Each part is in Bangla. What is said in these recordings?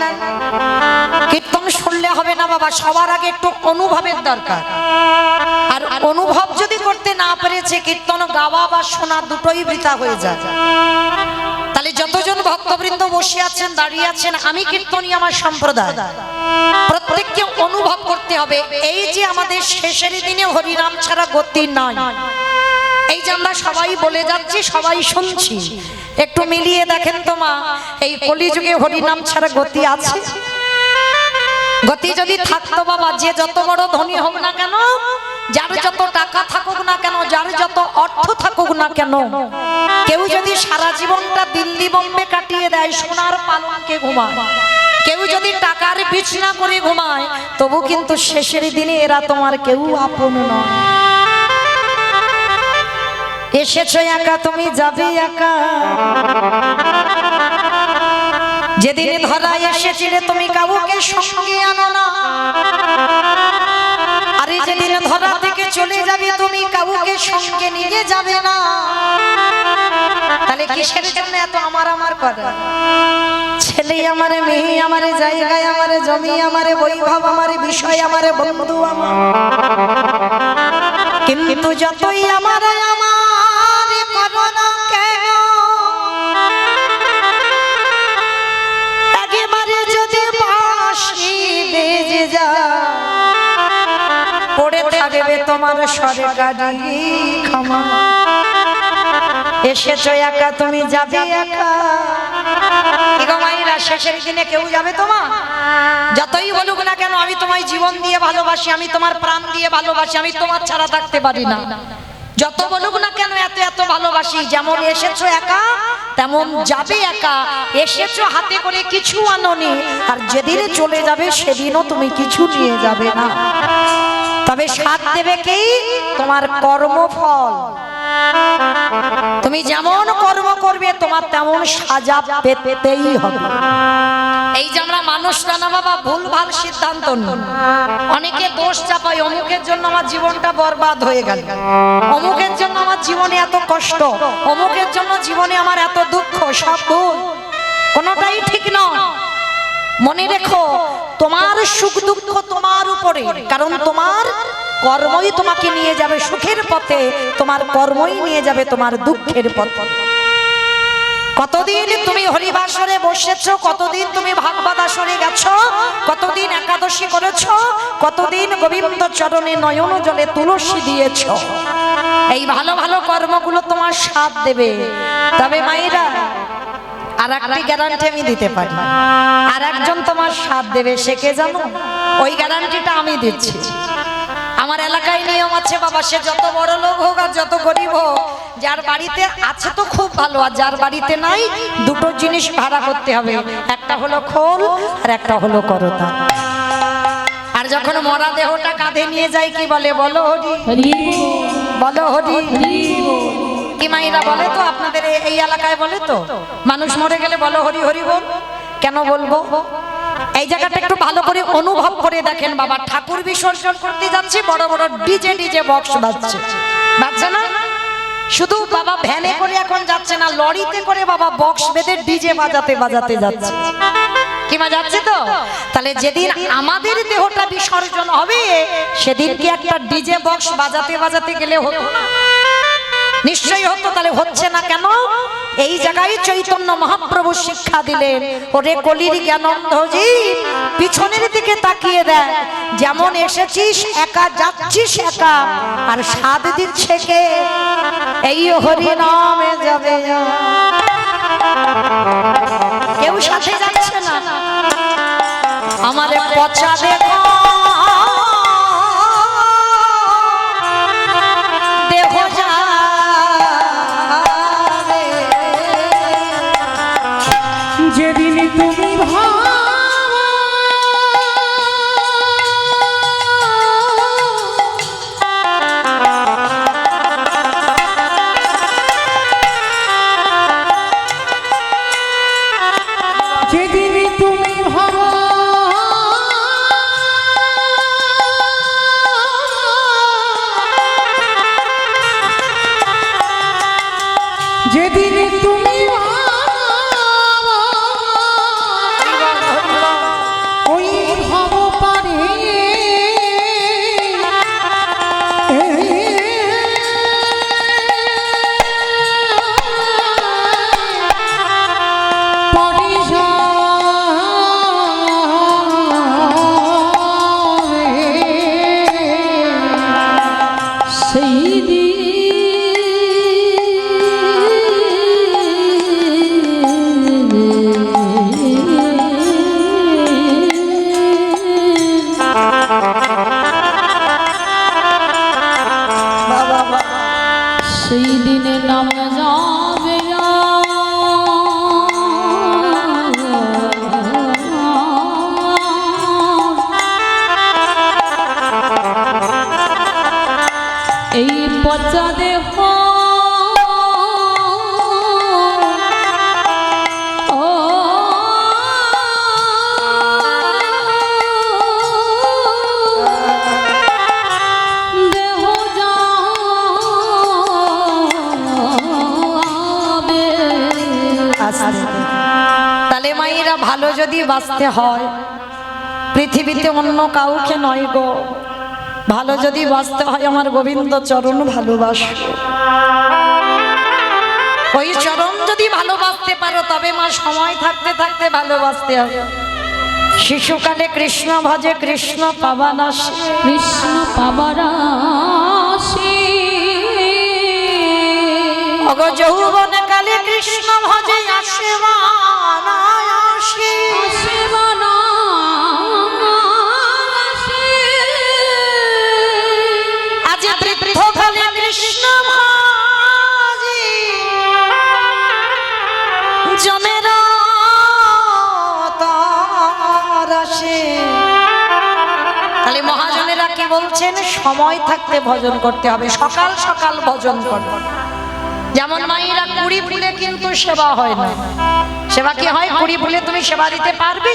জানেন কীর্তন শুনলে হবে না বাবা, সবার আগে একটু অনুভবের দরকার। আর অনুভব যদি করতে না পেরেছে কীর্তন গাওয়া বা শোনা দুটোই বৃথা হয়ে যায়। তাহলে যতজন ভক্তবৃন্দ বসে আছেন, দাঁড়িয়ে আছেন, আমি কীর্তনী আমার সম্প্রদায়, প্রত্যেককে অনুভব করতে হবে এই যে আমাদের শেষের দিনে হরিনাম ছাড়া গতি নাই। এই যে আমরা সবাই বলে যাচ্ছি, সবাই শুনছি, একটু মিলিয়ে দেখেন তো মা, এই কলিযুগে হরিনাম ছাড়া গতি আছে? গতি যদি থাকতো বাবা, যে যত বড় ধনী হোক না কেন, যার যত টাকা থাকুক না কেন, যার যত অর্থ থাকুক না কেন, কেউ যদি সারা জীবনটা দিল্লি বোম্বে কাটিয়ে দেয়, সোনার পালঙ্কে ঘুমায়, কেউ যদি টাকার বিছনা করে ঘুমায়, তবু কিন্তু শেষের দিনে এরা তোমার কেউ আপন নয়। এসেছো একা, তুমি যাবে একা। যেদিন ধরা এসেছিলে তুমি কাউকে সঙ্গে আনো না, আরে যেদিন ধরা থেকে চলে যাবে তুমি কাউকে সঙ্গে নিয়ে যাবে না। তাহলে কিসের জন্য এত আমার আমার কথা? ছেলে আমারে, মেয়ে আমারে, জায়গায় আমারে, জমি আমারে, বৈভব আমারে, বিষয় আমারে, বন্ধু আমার, কিন্তু যতই আমার করো না কেন, একেবারে যদি বাঁশি বেজে যায়, পড়ে থাকবে তোমার সরকারি ক্ষমা। এসেছো একা, তুমি যাবে একা। মায়েরা, শেষের দিনে কেউ যাবে তোমার? যতই বলুক না কেন, আমি তোমায় জীবন দিয়ে ভালোবাসি, আমি তোমার প্রাণ দিয়ে ভালোবাসি, আমি তোমার ছাড়া থাকতে পারি না। যত বলুক না কেন, এত এত ভালোবাসি। যেমন এসেছো একা, তেমন যাবে একা। এসেছো হাতে করে কিছু আনোনি, আর যেদিন চলে যাবে সেদিনও তুমি কিছু নিয়ে যাবে না। তবে সাথ দেবে কি? তোমার কর্মফল। তুমি যেমন কর্ম করবে তোমার তেমন সাজা পেতেই হবে। এই যে আমরা মানুষরা না বাবা, ভুলভাল সিদ্ধান্ত নিই, অনেকে দোষ চাপাই, অমুকের জন্য আমার জীবনটা বরবাদ হয়ে গেল, অমুকের জন্য আমার জীবনে এত কষ্ট, অমুকের জন্য জীবনে আমার এত দুঃখ। সব ভুল, কোনোটাই ঠিক নয়। মনে রেখো, তোমার সুখ দুঃখ তোমার উপরে, কারণ তোমার কর্মই তোমাকে নিয়ে যাবে সুখের পথে, তোমার কর্মই নিয়ে যাবে তোমার দুঃখের পথে। কতদিন তুমি হরিবাসরে বসেছো, কতদিন তুমি ভাগবত আসরে গেছো, কতদিন একাদশী করেছো, কতদিন গোবিন্দ চরণে নয়ন জলে তুলসী দিয়েছো। এই ভালো ভালো কর্মগুলো তোমার সাথ দেবে। তবে মায়েরা, আর একটি গ্যারান্টি আমি দিতে পারি, আর একজন তোমার সাথ দেবে, সে কে জানো? ওই গ্যারান্টিটা আমি দিচ্ছি। আমার এলাকায় নিয়ম আছে বাবা, সে যত বড় লোক হোক আর যত গরিব হোক, যার বাড়িতে আছে তো খুব ভালো, আর যার বাড়িতে নাই, দুটো জিনিস ভাড়া করতে হবে, একটা হলো খোল আর একটা হলো করতা। আর যখন মরা দেহটা কাঁধে নিয়ে যায় কি বলে? বলো হরি, বলো হরি। কি মাইরা বলে তো আপনাদের এই এলাকায়? বলে তো, মানুষ মরে গেলে বলো হরি হরি বল। কেন বলবো? এই জায়গাটা একটু ভালো করে অনুভব করে দেখেন বাবা। ঠাকুর বিসর্জন করতে যাচ্ছি, বড় বড় ডিজে বক্স বাজছে, বাজছে না? শুধু বাবা ভ্যানে করে এখন যাচ্ছে না, লরিতে করে বাবা বক্স বেঁধে ডিজে বাজাতে বাজাতে যাচ্ছে। কি মা যাচ্ছে তো? তাহলে যেদিন আমাদের দেহটা বিসর্জন হবে, সেদিন কি একটা ডিজে বক্স বাজাতে বাজাতে গেলে হতো না? নিশ্চয়ই হতো। তাহলে হচ্ছে না কেন? এই জায়গায় চৈতন্য মহাপ্রভু শিক্ষা দিলেন, ওরে কলির জ্ঞানন্ধ জীব, পিছনের দিকে তাকিয়ে দেখ, যেমন এসেছিস একা যাচ্ছিস একা, আর সাত দিচ্ছে কে? এই হরি নামে যাবে, কেউ সাথে যাচ্ছে না। আমারে পচা দেখো, দেখো যা যেদিন তুমি যেদিন তুমি ভাবো, যেদিন তুমি লজ্জা দেহ ও দেহ যাবে। তাহলে মায়েরা ভালো যদি বাঁচতে হয় পৃথিবীতে অন্য কাউকে নয় গো, ভালো যদি বাঁচতে হয় আমার গোবিন্দ চরণ ভালোবাসো। ওই চরণ যদি ভালোবাসতে পারো তবে মা সময় থাকতে থাকতে ভালোবাসতে হবে। শিশুকালে কৃষ্ণ ভজে কৃষ্ণ পাবার আসে, কৃষ্ণ পাবার আসে অগো যৌবন কালে কৃষ্ণ ভজে আসে আসে সেবানা আসে আজ বৃদ্ধ কালে কৃষ্ণ ভজে জমের তার আসে। তাহলে মহাজনেরা কি বলছেন? সময় থাকতে ভজন করতে হবে, সকাল সকাল ভজন করবে। যেমন মায়েরা কুড়ি ফুলে কিন্তু সেবা হয় না। সেবা কি হয়? কুড়ি ফুলে তুমি সেবা দিতে পারবে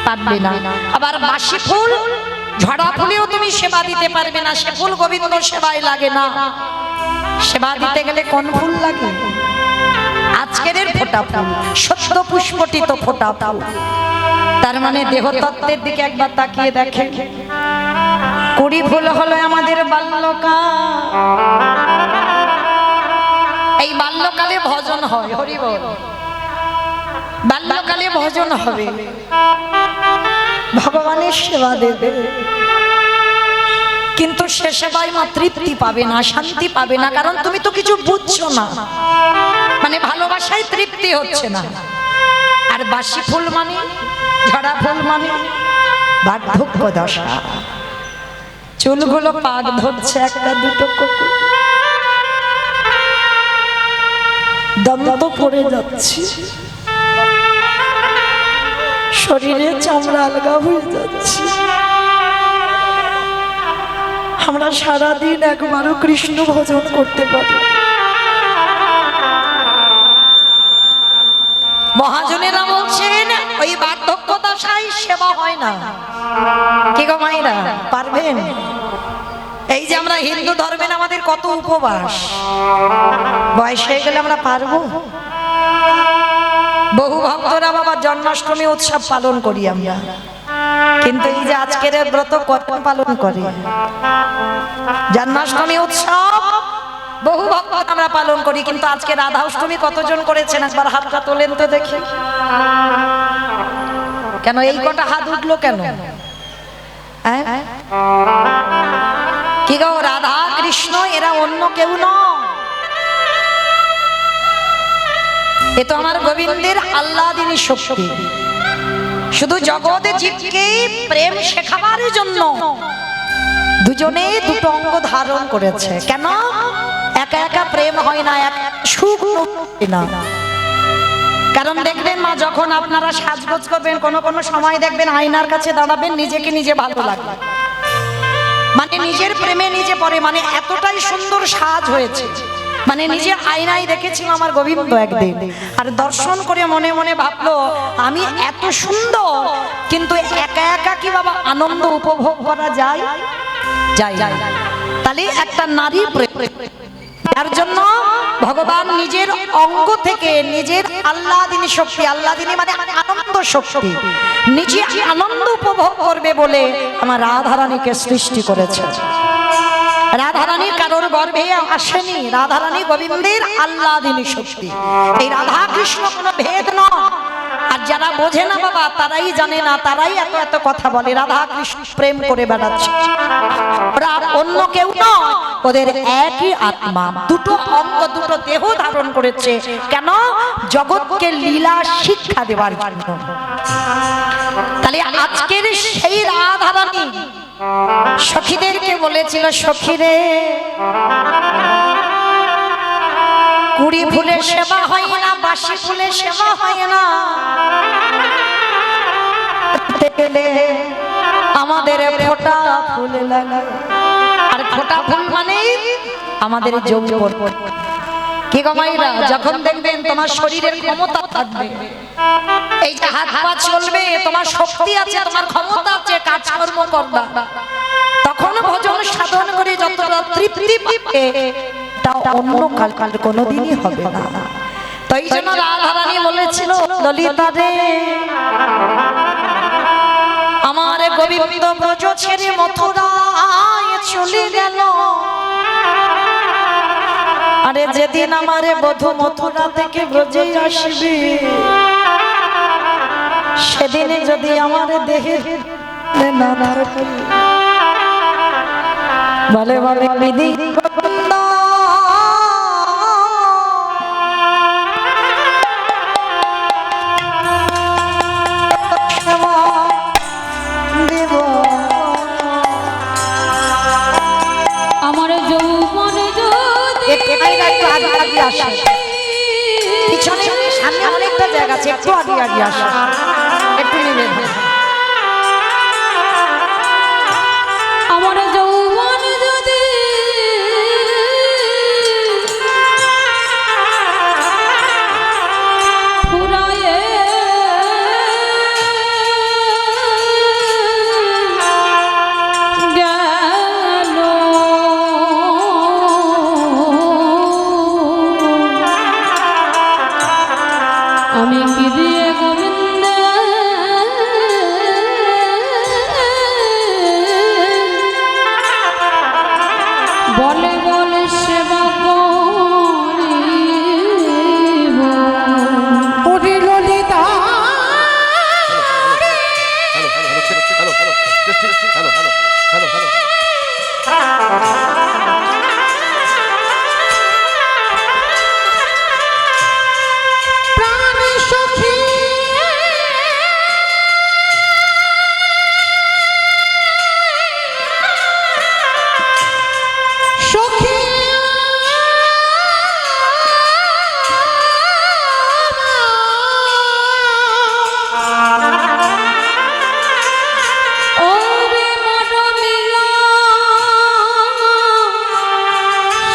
পারবে না। আবার বাসি ফুল ঝড়া ফুলেও তুমি সেবা দিতে পারবে না, সে ফুল গোবিন্দ সেবায় লাগে না। সেবা দিতে গেলে কোন ফুল লাগে? আজকের ফোঁটা ফুল, সদ্য পুষ্পটিত ফোঁটা ফুল। তার মানে দেহতত্ত্বের দিকে একবার তাকিয়ে দেখে। কুড়ি ফুল হলো আমাদের বাল্যকাল, এই বাল্যকালে ভজন হয়, হরি বল। বাল্যকালে ভজন হবে, ভগবানের সেবা দেবে, কিন্তু সে সেবায় মা তৃপ্তি পাবে না, শান্তি পাবে না, কারণ তুমি তো কিছু বুঝছো না। মানে ভালোবাসায় তৃপ্তি হচ্ছে না। আর বাসি ফুল মানে, ঝরা ফুল মানে বার্ধক্য দশা, চুলগুলো পাক ধরছে একটা দুটো করে, দন্ত পড়ে যাচ্ছে, শরীরে চামড়া আলগা হয়ে যাচ্ছে। আমরা সারাদিন একবারও কৃষ্ণ ভজন করতে পারি। মহাজনেরা বলছেন ওই বার্ধক্য দশায় সেবা হয় না। কি গো মায়েরা, পারবেন? এই যে আমরা হিন্দু ধর্মের আমাদের কত উপবাস, বয়স হয়ে গেলে আমরা পারবো? বহু ভক্তরা বাবা জন্মাষ্টমী উৎসব পালন করি আমরা, কিন্তু এই যে আজকের ব্রত কখন পালন করে? জন্মাষ্টমী উৎসব বহু ভক্ত আমরা পালন করি, কিন্তু আজকে রাধা অষ্টমী কতজন করেছেন একবার হাতটা তোলেন তো দেখি। কেন এই কটা হাত উঠলো কেন? কি গো, রাধা কৃষ্ণ এরা অন্য কেউ নয়, এ তো আমার গোবিন্দের আল্লাদিনী শক্তি। শুধু জগতে জীবকে প্রেম শেখাবার জন্য দুজনে দুটো অঙ্গ ধারণ করেছে। কেন? একা একা প্রেম হয় না, এক সুখ না। কারণ দেখবেন মা, যখন আপনারা সাজগোজ করবেন, কোনো কোনো সময় দেখবেন আয়নার কাছে দাঁড়াবেন, নিজেকে নিজে ভালো লাগবে, মানে নিজের প্রেমে নিজে পড়ে, মানে এতটাই সুন্দর সাজ হয়েছে। মানে নিজের আয়নায় দেখেছিল আমার গোবিন্দ একদিন, আর দর্শন করে মনে মনে ভাবলো আমি এত সুন্দর, কিন্তু একা একা কি বাবা আনন্দ উপভোগ করা যায়? যায়। তাহলে একটা নারী প্রেম, তার জন্য ভগবান নিজের অঙ্গ থেকে নিজের আল্লাদিনী শক্তি, আল্লাদিনী মানে আনন্দ শক্তি, নিজে আনন্দ উপভোগ করবে বলে আমার রাধারানীকে সৃষ্টি করেছে। রাধারানী কারোর গর্ভে আসেনি, রাধারানী গোবিন্দের আল্লাদিনী শক্তি। এই রাধা কৃষ্ণ কোনো ভেদ নয়। আর যারা বোঝে না বাবা, তারাই জানে না, তারাই এত এত কথা বলে, রাধা কৃষ্ণ প্রেম করে বেড়াচ্ছে। ওরা অন্য কেউ নয়, ওদের একই আত্মা, দুটো অঙ্গ দুটো দেহ ধারণ করেছে। কেন? জগৎকে লীলা শিক্ষা দেওয়ার জন্য। তাহলে আজকের সেই রাধারানী সখীদেরকে বলেছিল, সখীরে কুড়ি ফুলে সেবা হয় না, বাসি ফুলে সেবা হয় না, আমাদের ফোঁটা ফুল লাগায়। আর ফোঁটা ফুল মানে আমাদের যৌবন। কি গো মাইরা, যখন দেখবেন তোমার শরীরের ক্ষমতা থাকবে, এই যে হাত পা চলবে, তোমার শক্তি আছে, তোমার ক্ষমতা আছে, কাজকর্ম করবা, তখন ভজন সাধন করে যতটা তৃপ্তি পাবে তা অন্য কাল কোনোদিনই হবে না। তাই জন্য রাধারানী বলেছিল, ললিতা রে আমার গোবিন্দ ব্রজ ছেড়ে মথুরায় চলে গেল, আরে যেদিন আমারে বধূ মথুরা থেকে ব্রজে আসবে, সেদিনে যদি আমার দেহে না থাকে, বলে বলে বিধি আমার যৌবন যদি পিছনে সামনে অনেকটা জায়গা আছে, একটু আগে আগে আসে, একটু নিবে। আমার যৌবন যদি ফুরায়ে গেল, আমি কি দিয়ে গোবিন্দ বলে বলে সেবা করিব। ওরে ললিতা প্রাণ সখী সখী ওরে মনমিলা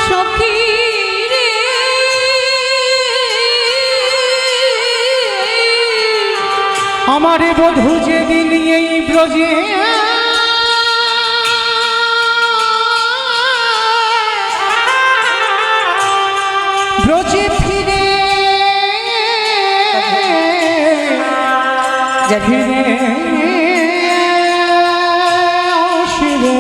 সখী রে, আমারে বধূ যেদিন এই ব্রজে ব্রজে ফিরে ফিরে আসিবে,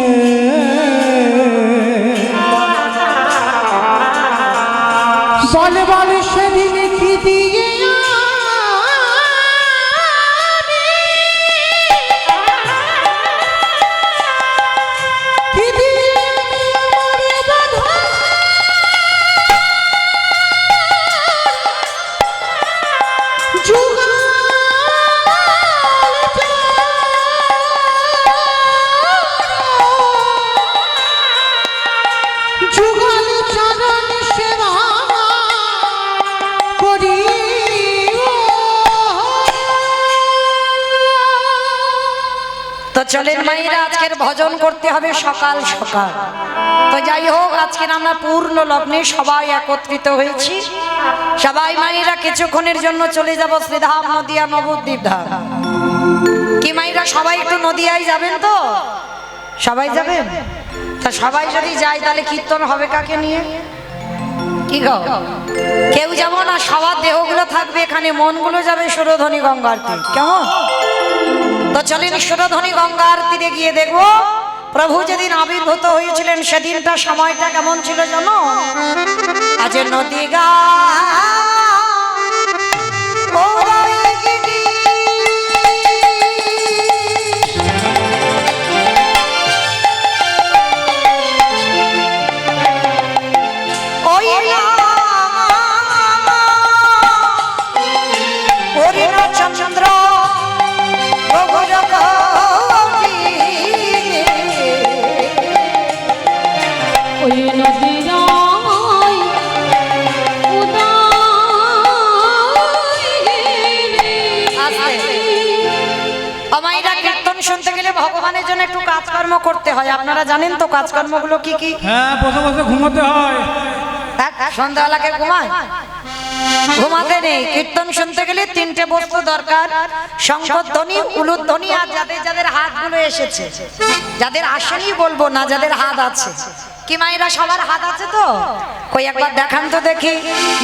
বলে বলে সেদিন কি দিয়ে কি দিয়ে আমারে বাঁধা যুগল যুগল চরণ সেবা করি। তো চলেন মাইরা, আজকের ভজন করতে হবে সকাল সকাল। তো যাই হোক, আজকের আমরা পূর্ণ লগ্নে সবাই একত্রিত হয়েছি। সবাই মাইরা কিছুক্ষণের জন্য চলে যাব শ্রীধাম নদিয়া নবদ্বীপ ধাম। কি মাইরা সবাই একটু নদিয়ায় যাবেন? তো সবাই যাবেন? তা সবাই যদি যায় তাহলে কীর্তন হবে কাকে নিয়ে? কি গো, কেউ যাব না? সবার দেহগুলো থাকবে এখানে, মনগুলো যাবে সুরধ্বনি গঙ্গার তীর। কেমন? তো চলেন সুরধ্বনি গঙ্গার তীরে গিয়ে দেখবো প্রভু যেদিন আবির্ভূত হয়েছিলেন সেদিনটা সময়টা কেমন ছিল জানো? আজ নদী গা চন্দ্র ওই নদীর আমাইরা কীর্তন শুনতে গেলে ভগবানের জন্য একটু কাজকর্ম করতে হয়। আপনারা জানেন তো কাজকর্মগুলো কি কি? হ্যাঁ, বসে বসে ঘুমোতে হয়। সন্ধ্যাবেলাকে ঘুমায়? ঘুমাতে নেই। কীর্তন শুনতে গেলে তিনটে বস্তু দরকার, শঙ্খধ্বনি, উলুধ্বনি, আর যাদের যাদের হাতগুলো এসেছে। যাদের আসেনি বলবো না, যাদের হাত আছে। কি মায়েরা সবার হাত আছে তো? কই একবার দেখান তো দেখি।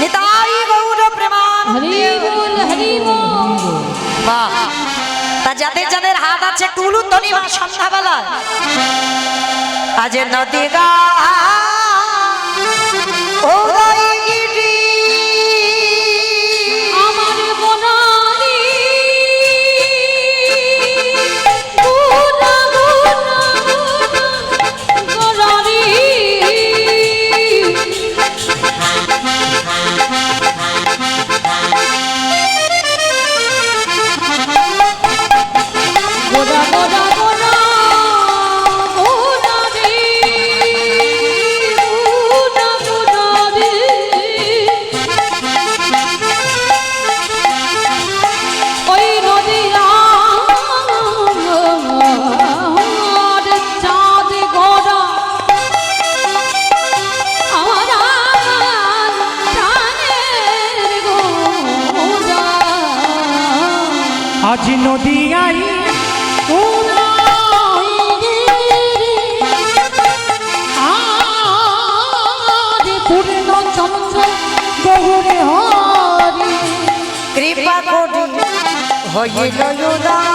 নিতাই গৌর প্রেমান। হরি বল হরি বল। বাহ, তা যাদের যাদের হাত আছে একটু উলুধ্বনি বা সন্ধ্যাবেলা। আজ নদী গা ও গাইগিরি আমার বনারি গুনা গুনা গরারি গোদা গোদা গোদা গোদারি গোদা গোদারি ওই নদীরা চাঁদ গোদা আমার প্রাণের গোদা আজ নদী আই পূর্ণ চন্দ্র গৌরে হরি কৃপা করি হইল উদার।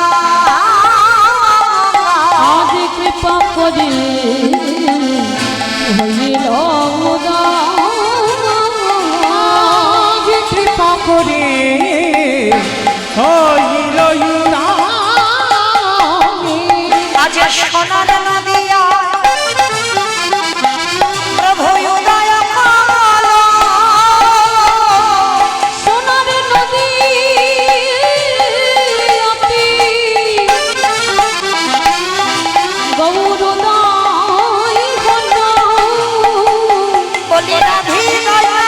আজ কৃপা করে হইল আজ কৃপা করে হইল আজ সোনার নদিয়া প্রভু উদয় কালো। সোনার নদী গৌরদাই বলি রাধি দয়া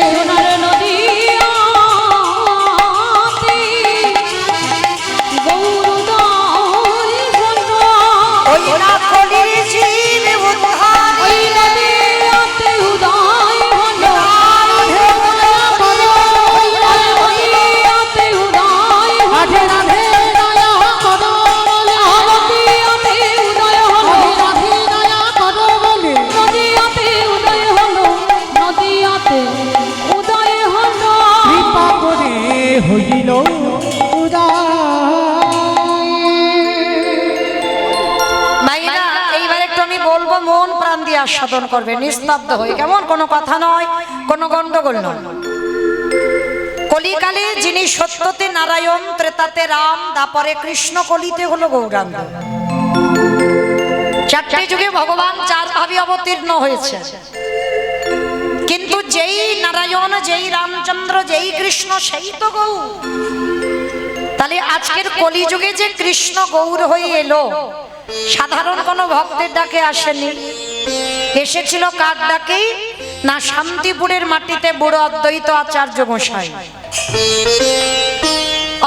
সোনার নদী গৌরদাই ওই না কলির জীব উদ্ধার। ওই নদীতে উদয় হলো ওই নদীতে উদয় হলো নদীতে উদয় হলো নদীতে উদয় হলো নদীতে উদয় হলো কৃপা করে হইল মাইরা এইবার একটু আমি বলবো, মন প্রাণ দিয়ে আস্বাদন করবে, নিস্তব্ধ হয়ে। কেমন? কোনো কথা নয়, কোনো গন্ডগোল নয়। কলিকালে যিনি সত্যতে নারায়ণ, ত্রেতাতে রাম, দাপরে কৃষ্ণ, কলিতে হলো গৌরাঙ্গ। চারটে যুগে ভগবান চার ভাবে অবতীর্ণ হয়েছে। কিন্তু যেই নারায়ণ, যেই রামচন্দ্র, যেই কৃষ্ণ, সেই তো গৌর। তাহলে আজকের কলিযুগে যে কৃষ্ণ গৌর হয়ে এলো, সাধারণ কোনো ভক্তের ডাকে আসেনি, এসেছিল কার ডাকেই? না, শান্তিপুরের মাটিতে বুড়ো অদ্বৈত আচার্য গোসাই।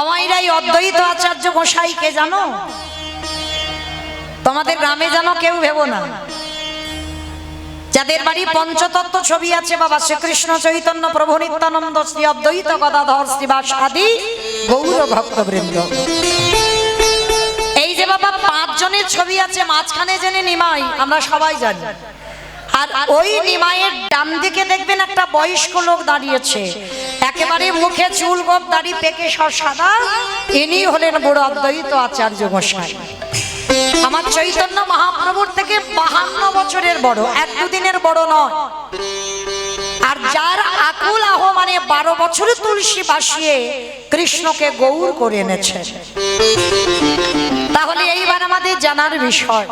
আমাইরা এই অদ্বৈত আচার্য গোসাইকে জানো? তোমাদের গ্রামে জানো? কেউ ভেবো না। যাদের বাড়ি পঞ্চতত্ত্ব ছবি আছে, বাবা শ্রীকৃষ্ণ, চৈতন্য প্রভু নিত্যানন্দ, শ্রী অদ্বৈত গদাধর, শ্রীবাস আদি গৌর ভক্তবৃন্দ। এই যে বাবা 5 জনের ছবি আছে, মাঝখানে জেনে নিমাই, আমরা সবাই জানি। আর ওই নিমাইয়ের ডান দিকে দেখবেন একটা বয়স্ক লোক দাঁড়িয়েছে, একেবারে মুখে চুল গোপ, দাড়ি পেকে সব সাদা। ইনি হলেন বুড়ো অদ্বৈত আচার্য গোসাই। আমার চৈতন্য মহাপ্রভুর থেকে 52 বছরের বড়, 1-2 দিনের বড় নয়। আর যার আকুল আহ মানে 12 বছর তুলসী বাসিয়ে কৃষ্ণকে গৌর করে এনেছে। তাহলে এইবার আমাদের জানার বিষয়,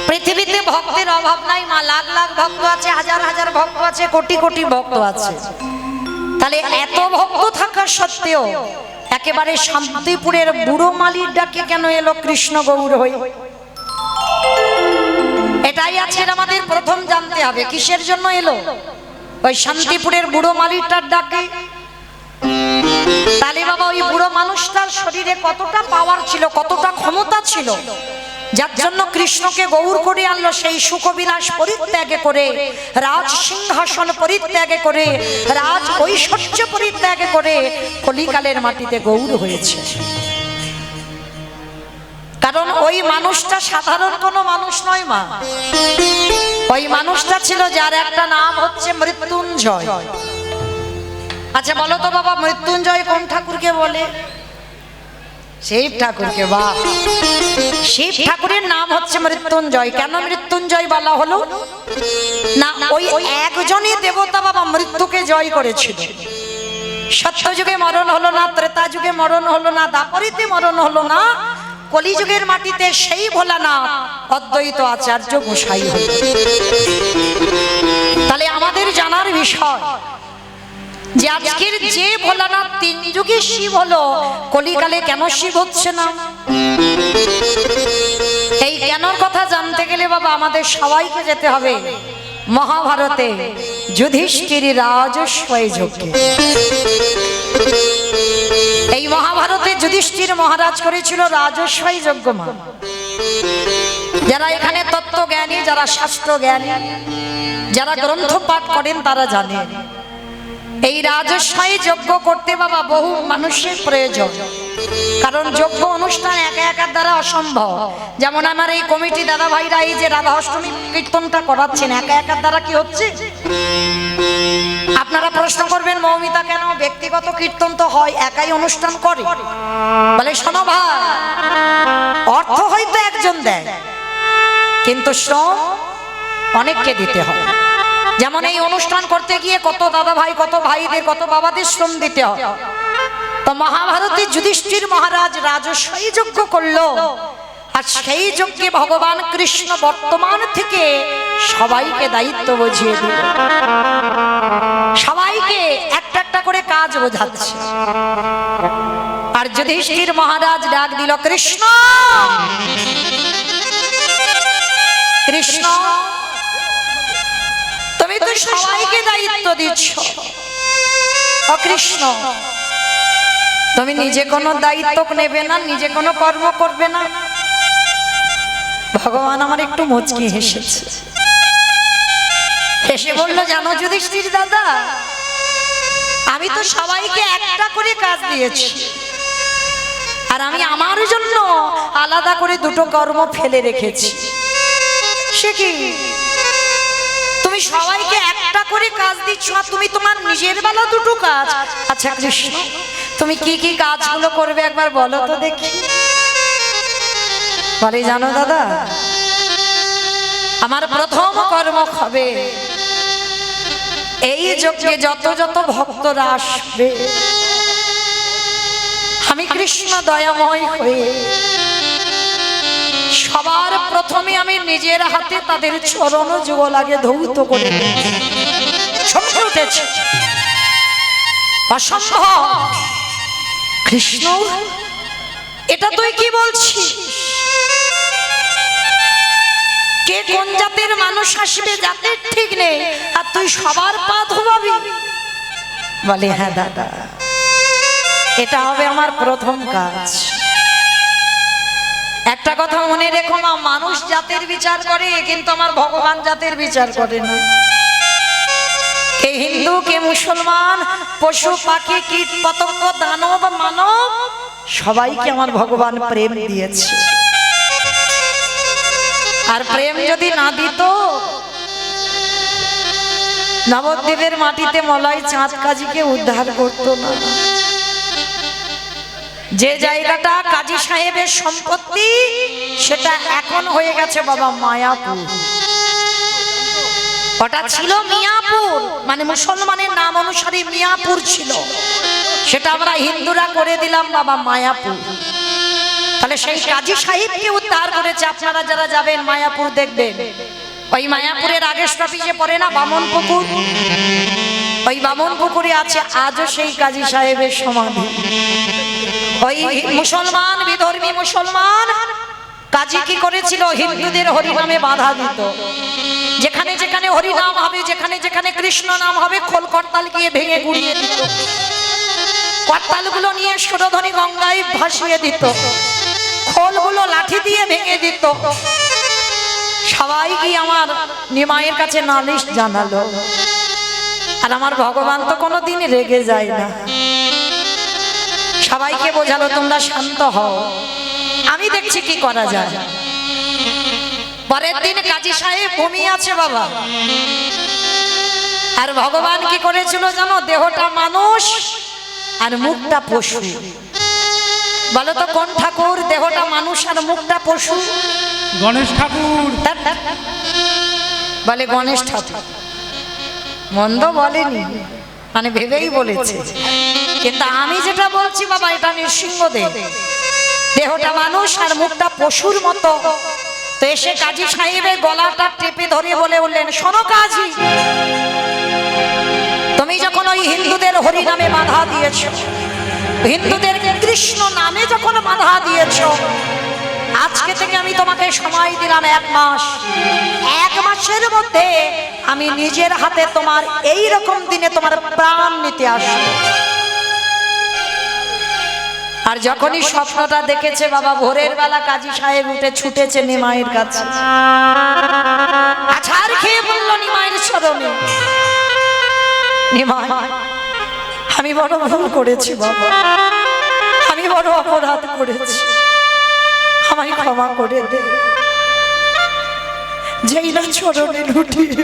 পৃথিবীতে ভক্তের অভাব নাই। মা লাখ লাখ ভক্ত আছে, হাজার হাজার ভক্ত আছে, কোটি কোটি ভক্ত আছে। তাহলে এত ভক্ত থাকা সত্ত্বেও একেবারে শান্তিপুরের বুড়ো মালির ডাকে কেন এলো কৃষ্ণ গৌর হয়ে? এটাই আজকের আমাদের প্রথম জানতে হবে কিসের জন্য এলো। ওই শান্তিপুরের বুড়ো মালিকটার ডাকে। তাহলে বাবা ওই বুড়ো মানুষটার শরীরে কতটা পাওয়ার ছিল, কতটা ক্ষমতা ছিল, যার জন্য কৃষ্ণকে গৌর করে আনলো। সেই সুখবিলাস পরিত্যাগ করে, রাজ সিংহাসন পরিত্যাগ করে, রাজ ঐশ্বর্য পরিত্যাগ করে কলিকালের মাটিতে গৌর হয়েছে। কারণ ওই মানুষটা সাধারণ কোনো মানুষ নয় মা। ওই মানুষটা ছিল যার একটা নাম হচ্ছে মৃত্যুঞ্জয়। আচ্ছা বলো তো বাবা, মৃত্যুঞ্জয় কোন ঠাকুরকে বলে? শিব ঠাকুরকে। বাহ, শিব ঠাকুরের নাম হচ্ছে মৃত্যুঞ্জয়। কেন মৃত্যুঞ্জয় বলা হলো? না, ওই একজনই দেবতা বাবা মৃত্যুকে জয় করেছিল। সত্যযুগে মরণ হলো না, ত্রেতা যুগে মরণ হলো না, দাপরিতে মরণ হলো না, কলিযুগের মাটিতে সেই ভোলানাথ অদ্বৈত আচার্য গোসাই হলো। তাহলে আমাদের জানার বিষয় যে আজকের যে ভোলানাথ তিন যুগে শিব হলো, কলিকালে কেন শিব হচ্ছে না? এই কেনর কথা জানতে গেলে বাবা আমাদের সবাইকে যেতে হবে মহাভারতে যুধিষ্ঠির রাজস্বয় যজ্ঞে। এই মহাভারতে যুধিষ্ঠির মহারাজ করেছিল রাজস্বয় যজ্ঞ। মা, যারা এখানে তত্ত্ব জ্ঞানী, যারা শাস্ত্র জ্ঞানী, যারা গ্রন্থ পাঠ করেন তারা জানেন এই রাজস্বয় যজ্ঞ করতে বাবা বহু মানুষের প্রয়োজন। কারণ যজ্ঞ অনুষ্ঠান একা একার দ্বারা অসম্ভব। যেমন আমার এই কমিটি দাদা ভাইরা এই যে রাধা অষ্টমী কীর্তনটা করাচ্ছেন, একা একার দ্বারা কি হচ্ছে? আপনারা প্রশ্ন করবেন মৌমিতা কেন ব্যক্তিগত কীর্তন তো হয়, একাই অনুষ্ঠান করে? বলে শোনো ভাই, অর্থ হয়তো একজন দেয় কিন্তু শ্রম অনেককে দিতে হয়। যেমন এই অনুষ্ঠান করতে গিয়ে কত দাদা ভাই, কত ভাইদের, কত বাবাদের শ্রম দিতে হয়। তো মহাভারতে যুধিষ্ঠির মহারাজ রাজস্বয় যজ্ঞ করলো, আর সেই যজ্ঞে ভগবান কৃষ্ণ বর্তমান থেকে সবাইকে দায়িত্ব বুঝিয়ে দিল। সবাইকে একটা একটা করে কাজ বোঝাচ্ছে। আর যুধিষ্ঠির মহারাজ ডাক দিল, কৃষ্ণ কৃষ্ণ, তুমি তো সবাইকে দায়িত্ব দিচ্ছ, ও কৃষ্ণ তুমি নিজে কোনো দায়িত্ব নেবে না, নিজে কোনো কর্ম করবে না? ভগবান আমার একটু মুচকি হেসেছে, হেসে বলল, জানো যুধিষ্ঠির দাদা, আমি তো সবাইকে একটা করে কাজ দিয়েছি, আর আমি আমার জন্য আলাদা করে দুটো কর্ম ফেলে রেখেছি। সে কি? তুমি সবাইকে একটা করে কাজ দিচ্ছ আর তুমি তোমার নিজের বেলা দুটো কাজ? আচ্ছা কৃষ্ণ, তুমি কি কি কাজগুলো করবে একবার বলো তো দেখি। বলে, জানো দাদা, আমার প্রথম কর্ম হবে এই যজ্ঞে যত যত ভক্তরা আসবে, আমি কৃষ্ণ দয়াময় হয়ে সবার প্রথমে আমি নিজের হাতে তাদের চরণ যুগলাগে ধৌত করে চমকে উঠেছে। অসম্ভব কৃষ্ণ, এটা তুই কি বলছিস? কে কোন জাতের মানুষ আসবে জাতের ঠিক নেই, আর তুই সবার পা ধোবাবি? বলে, হ্যাঁ দাদা, এটা হবে আমার প্রথম কাজ। একটা কথা মনে রেখো মা, মানুষ জাতের বিচার করে কিন্তু আমার ভগবান জাতের বিচার করে না। কে হিন্দু, কে মুসলমান, পশু পাখি, কীট পতঙ্গ, দানব মানব, সবাইকে আমার ভগবান প্রেম দিয়েছে। আর প্রেম যদি না দিত, নবদ্বীপের মাটিতে মলয় চাঁদ কাজীকে উদ্ধার করতো না। যে জায়গাটা কাজী সাহেবের সম্পত্তি, সেটা এখন হয়ে গেছে বাবা মায়াপুর। ওটা ছিল মিয়াপুর, মানে মুসলমানের নাম অনুসারে মিয়াপুর ছিল, সেটা আমরা হিন্দুরা করে দিলাম বাবা মায়াপুর। তাহলে সেই কাজী সাহেবকে উদ্ধার করেছে। আপনারা যারা যাবেন মায়াপুর দেখবেন, ওই মায়াপুরের আগের স্টপেজে পড়ে না বামন পুকুর, ওই বামন পুকুরে আছে আজও সেই কাজী সাহেবের সমাধি। ওই মুসলমান, বিধর্মী মুসলমান কাজী কি করেছিল? হিন্দুদের হরিনামে বাধা দিত। যেখানে যেখানে হরিনাম হবে, যেখানে যেখানে কৃষ্ণ নাম হবে, খোল করতাল গিয়ে ভেঙে গুড়িয়ে দিত। করতালগুলো নিয়ে সুরধ্বনি গঙ্গায় ভাসিয়ে দিত, খোলগুলো লাঠি দিয়ে ভেঙে দিত। সবাই কি আমার নিমাইয়ের কাছে নালিশ জানালো। আর আমার ভগবান তো কোনোদিন রেগে যায় না। সবাইকে বোঝালো তোমরা শান্ত হও, আমি দেখছি কি করা যায়। পরের দিন কাজী সাহেব ঘুমিয়ে আছে বাবা। আর ভগবান কি করেছিল জানো? দেহটা মানুষ আর মুখটা পশু। বলো তো কোন ঠাকুর? দেহটা মানুষ আর মুখটা পশু। গণেশ ঠাকুর। বলে গণেশ ঠাকুর। মন্দ বলেনি, মানে ভেবেই বলেছে। কিন্তু আমি যেটা বলছি বাবা, এটা নৃসিংহদেব। দেহটা মানুষ আর মুখটা পশুর মতো। তো এসে কাজী সাহেবের গলাটা টেপে ধরে বলে উঠলেন, শোনো কাজী, তুমি যখন ওই হিন্দুদের হরি নামে বাধা দিয়েছ, হিন্দুদের কৃষ্ণ নামে যখন বাধা দিয়েছ, আজকে থেকে আমি তোমাকে সময় দিলাম 1 মাস। 1 মাসের মধ্যে আমি নিজের হাতে তোমার এই রকম দিনে তোমার প্রাণ নিতে আসবো। আর যখনই স্বপ্নটা দেখেছে বাবা, ভোরের বেলা কাজী সাহেব উঠে ছুটেছে নিমাইয়ের কাছে। আছাড় খেয়ে বলল নিমাইয়ের চরণে, নিমাই, আমি বড় ভুল করেছি বাবা, আমি বড় অপরাধ করেছি, আমায় ক্ষমা করে দে। যেই না চরণে লুটিয়ে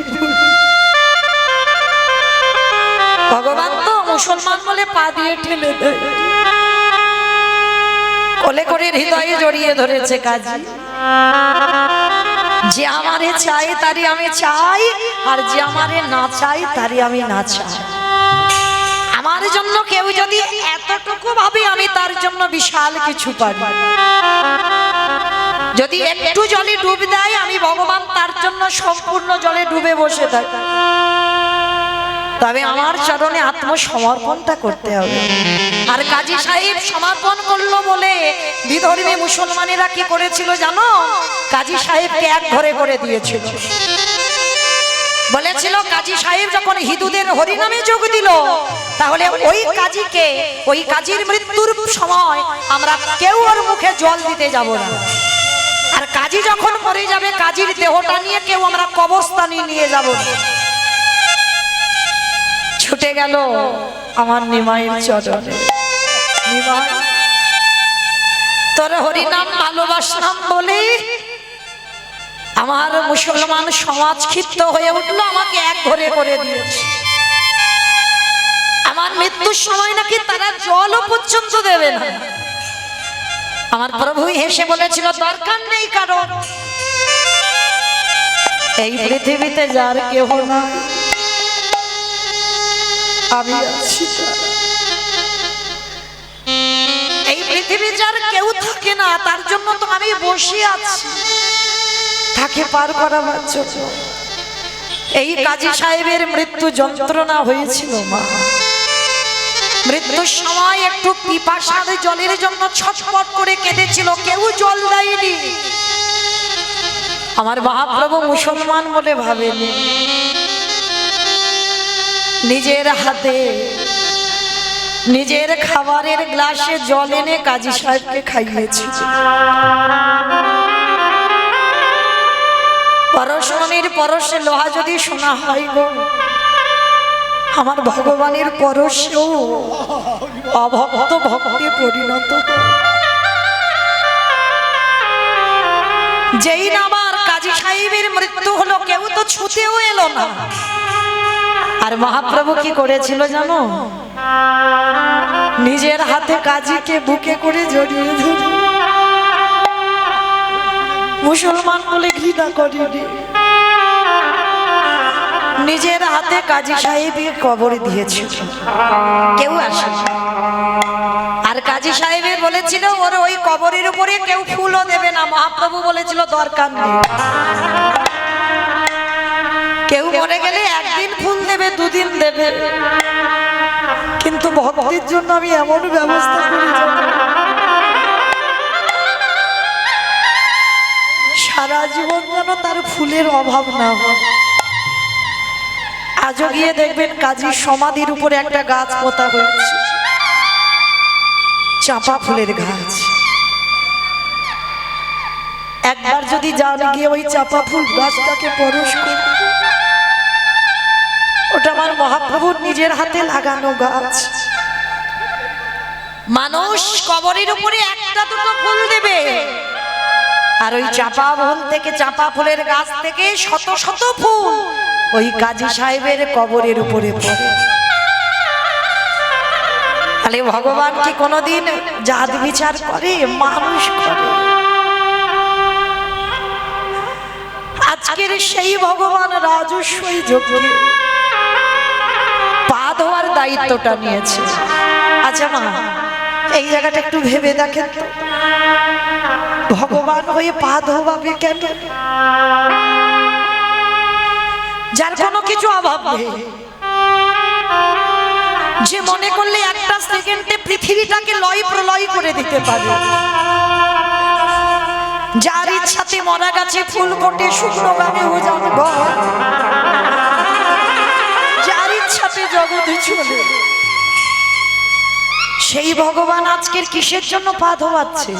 ভগবান তো মুসলমান বলে পা দিয়ে ঠেলে দেয়। কোলে করে হৃদয়ে জড়িয়ে ধরেছে কাজী। যে আমারে চাই তারই আমি চাই, আর যে আমারে না চাই তারই আমি না চাই। আমার জন্য কেউ যদি এতটুকু ভাবে, আমি তার জন্য বিশাল কিছু পারি। যদি একটু জলে ডুব দেয়, আমি ভগবান তার জন্য সম্পূর্ণ জলে ডুবে বসে থাকি। তবে আমার চরণে আত্মসমর্পণটা করতে হবে। আর কাজী সাহেব সমর্পণ করলো বলে বিধর্মী মুসলমানেরা কি করেছিল জানো? কাজী সাহেবকে এক ঘরে করে দিয়েছিল। বলেছিল কাজী সাহেব যখন হিন্দুদের হরিনামে যোগ দিল, তাহলে ওই কাজীকে, ওই কাজীর মৃত্যুর সময় আমরা কেউ ওর মুখে জল দিতে যাব না। আর কাজী যখন মরে যাবে, কাজীর দেহটা নিয়ে কেউ আমরা কবরস্থানে নিয়ে যাব না। ছুটে গেল আমার নিমাইয়ের চরণে, নিমাই, তোর হরিনাম ভালোবাসলাম বলে আমার মুসলমান সমাজ ক্ষিপ্ত হয়ে উঠলো, আমাকে এক ঘরে করে দিয়েছে। আমার মৃত্যুর সময় নাকি তারা জলও পর্যন্ত দেবে না। আমার প্রভু হেসে বলেছিল, দরকার নেই কারণ, এই পৃথিবীতে যার কেহ না, আমি আছি। এই পৃথিবী যার কেউ থাকে না, তার জন্য তো আমি বসে আছি, তাকে পার করাবার জন্য। এই কাজী সাহেবের মৃত্যু যন্ত্রণা হয়েছিল মা। মৃত্যুর সময় একটু পিপাসার জলের জন্য ছটফট করে কেঁদেছিল, কেউ জল দেয়নি। আমার মহাপ্রভু মুসলমান বলে ভাবেনি, নিজের হাতে নিজের খাবারের গ্লাসে জল এনে কাজী সাহেবকে খাইয়েছি। পরশমণির পরশে লোহা যদি শোনা হয় গো, আমার ভগবানের পরশেও অভক্ত ভক্তে পরিণত। যেই না আমার কাজী সাহেবের মৃত্যু হলো, কেউ তো ছুতেও এলো না। আর মহাপ্রভু কি করেছিল জানো? নিজের হাতে কাজীকে বুকে করে জড়িয়ে ধরে, মুসলমান বলে ঘৃণা করেনি, নিজের হাতে কাজী সাহেবকে কবরে দিয়েছিল, কেউ আসে। আর কাজী সাহেবের বলেছিল ওর ওই কবরের উপরে কেউ ফুলও দেবে না। মহাপ্রভু বলেছিল দরকার নেই, কেউ মরে গেলে একদিন ফুল দেবে, 2 দিন দেবে, কিন্তু ভক্তির জন্য আমি এমন ব্যবস্থা করি সারা জীবন যেন তার ফুলের অভাব না হয়। আজও গিয়ে দেখবেন কাজীর সমাধির উপরে একটা গাছ পোতা হয়েছে, চাঁপা ফুলের গাছ। একবার যদি যান গিয়ে ওই চাঁপা ফুল গাছটাকে পরশ করে, ওটা আমার মহাপ্রভুর নিজের হাতে লাগানো গাছ। মানুষ কবরের উপরে একটা দুটো ফুল দেবে, আর ওই চাঁপা ফুল থেকে, চাঁপা ফুলের গাছ থেকে শত শত ফুল ওই কাজী সাহেবের কবরের উপরে পড়ে। তাহলে ভগবান কি কোনোদিন জাত বিচার করে? মানুষ করে। আজকের সেই ভগবান রাজস্বই যজ্ঞে পা ধোয়ার দায়িত্বটা নিয়েছে। আচ্ছা মা, এই জায়গাটা একটু ভেবে দেখেন তো, ভগবান হয়ে পা ধোয়াবে কেন? যার কোনো কিছু অভাব নেই, যে মনে করলে একটা সেকেন্ডে পৃথিবীটাকে লয় প্রলয় করে দিতে পারে, যার ইচ্ছাতে মরা গাছে ফুল ফোটে, শুকনো গানে উজান ঘর, যার ইচ্ছাতে জগতে চলে, সেই ভগবান আজকের কিসের জন্য পা ধোয়াচ্ছে?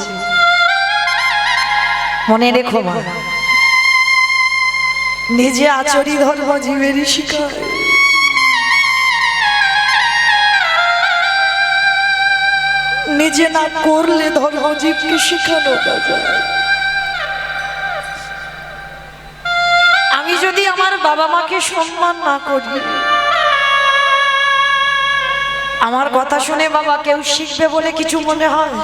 মনে রেখো মা, নিজে আচরি ধর্ম জীবেরই শিখায়। নিজে না করলে ধর্ম জীবকে শিখানো যায়। আমি যদি আমার বাবা মাকে সম্মান না করি, আমার কথা শুনে বাবা কেউ শিখবে বলে কিছু মনে হয়?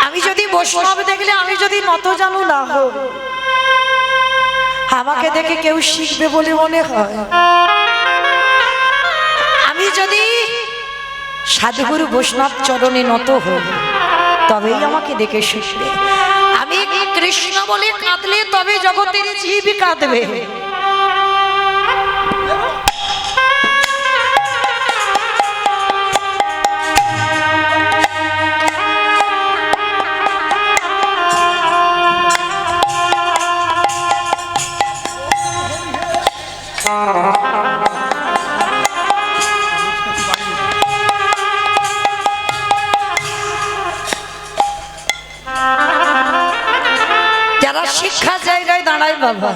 আমি যদি বৈষ্ণব দেখলে আমি যদি নত জানু না হই, আমাকে দেখে কেউ শিখবে বলে মনে হয়? আমি যদি সাধুগুরু বৈষ্ণব চরণে নত হই, তবেই আমাকে দেখে শিখবে। আমি কৃষ্ণ বলে কাঁদলে তবে জগতের জীব কাঁদবে। যারা শিক্ষা জায়গায় দাঁড়ায় বাবা,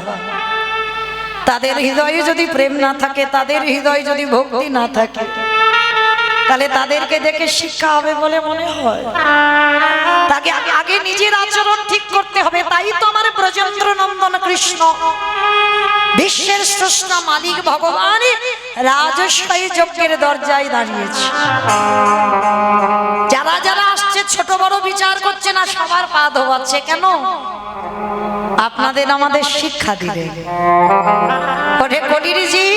তাদের হৃদয়ে যদি প্রেম না থাকে, তাদের হৃদয়ে যদি ভক্তি না থাকে, তাহলে তাদেরকে দেখে শিক্ষা হবে বলে মনে হয়? তাকে আগে নিজের আচরণ ঠিক করতে হবে। তাই তো আমার ব্রজেন্দ্র নন্দন কৃষ্ণ, বিশ্বের স্রষ্টা মালিক ভগবান রাজস্বী যজ্ঞের দরজায় দাঁড়িয়েছে। যারা যারা আসছে ছোট বড় বিচার করছে না, সবার পা ধোয়াচ্ছে। কেন? আপনাদের আমাদের শিক্ষা দিলে। ওরে কলিরিজি,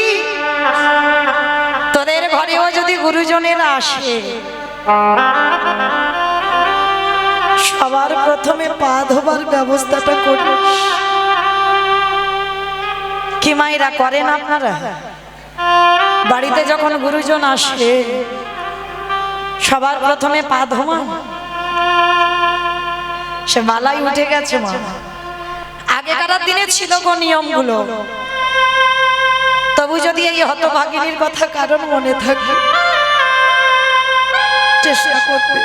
তোদের ঘরেও যদি গুরুজনেরা আসে, সবার প্রথমে পা ধোবার ব্যবস্থাটা করিস। কি মায়েরা করেন আপনারা? বাড়িতে যখন গুরুজন আসে, সবার প্রথমে পা ধোমান। সে বালাই উঠে গেছে মা, আগেকার দিনে ছিল গো নিয়মগুলো। তবু যদি এই হতভাগিনীর কথা কারণ মনে থাকে, চেষ্টা করবে।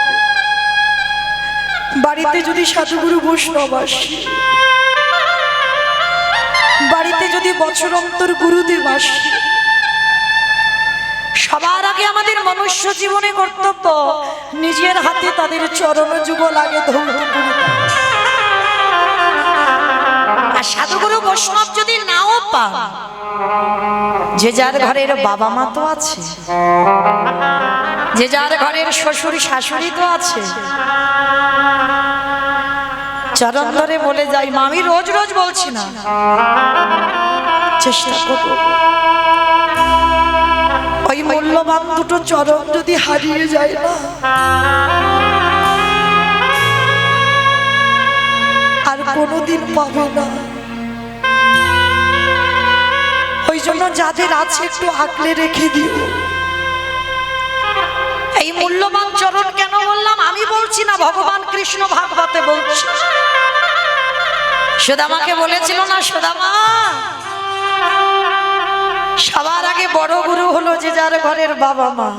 বাড়িতে যদি সাধুগুরু বৈষ্ণব আসে, বাড়িতে যদি বছর অন্তর গুরুদেব আসে, সবার আগে আমাদের মনুষ্য জীবনে কর্তব্য নিজের হাতে তাদের চরণ যুগল আগে ধৌত করে দেওয়া। আর সাধুগুরু বৈষ্ণব যদি নাও পান, যে যার ঘরের বাবা মা তো আছে, যে যার ঘরের শ্বশুর শাশুড়ি তো আছে, চরণ ধরে বলে যাই। মা, আমি রোজ রোজ বলছি না, চেষ্টা করব ওই মূল্যবান দুটো চরণ যদি হারিয়ে যায় না, আর কোনোদিন পাবে না। ওই জন্য যাদের আছে একটু আঁকলে রেখে দিও। এই মূল্যবান চরণ কেন বললাম? আমি বলছি না, ভগবান কৃষ্ণ ভাগবতে বলছি। সুদামাকে বলেছিল না, সুদামা সবার আগে বড় গুরু হলো যে যার ঘরের বাবা মা,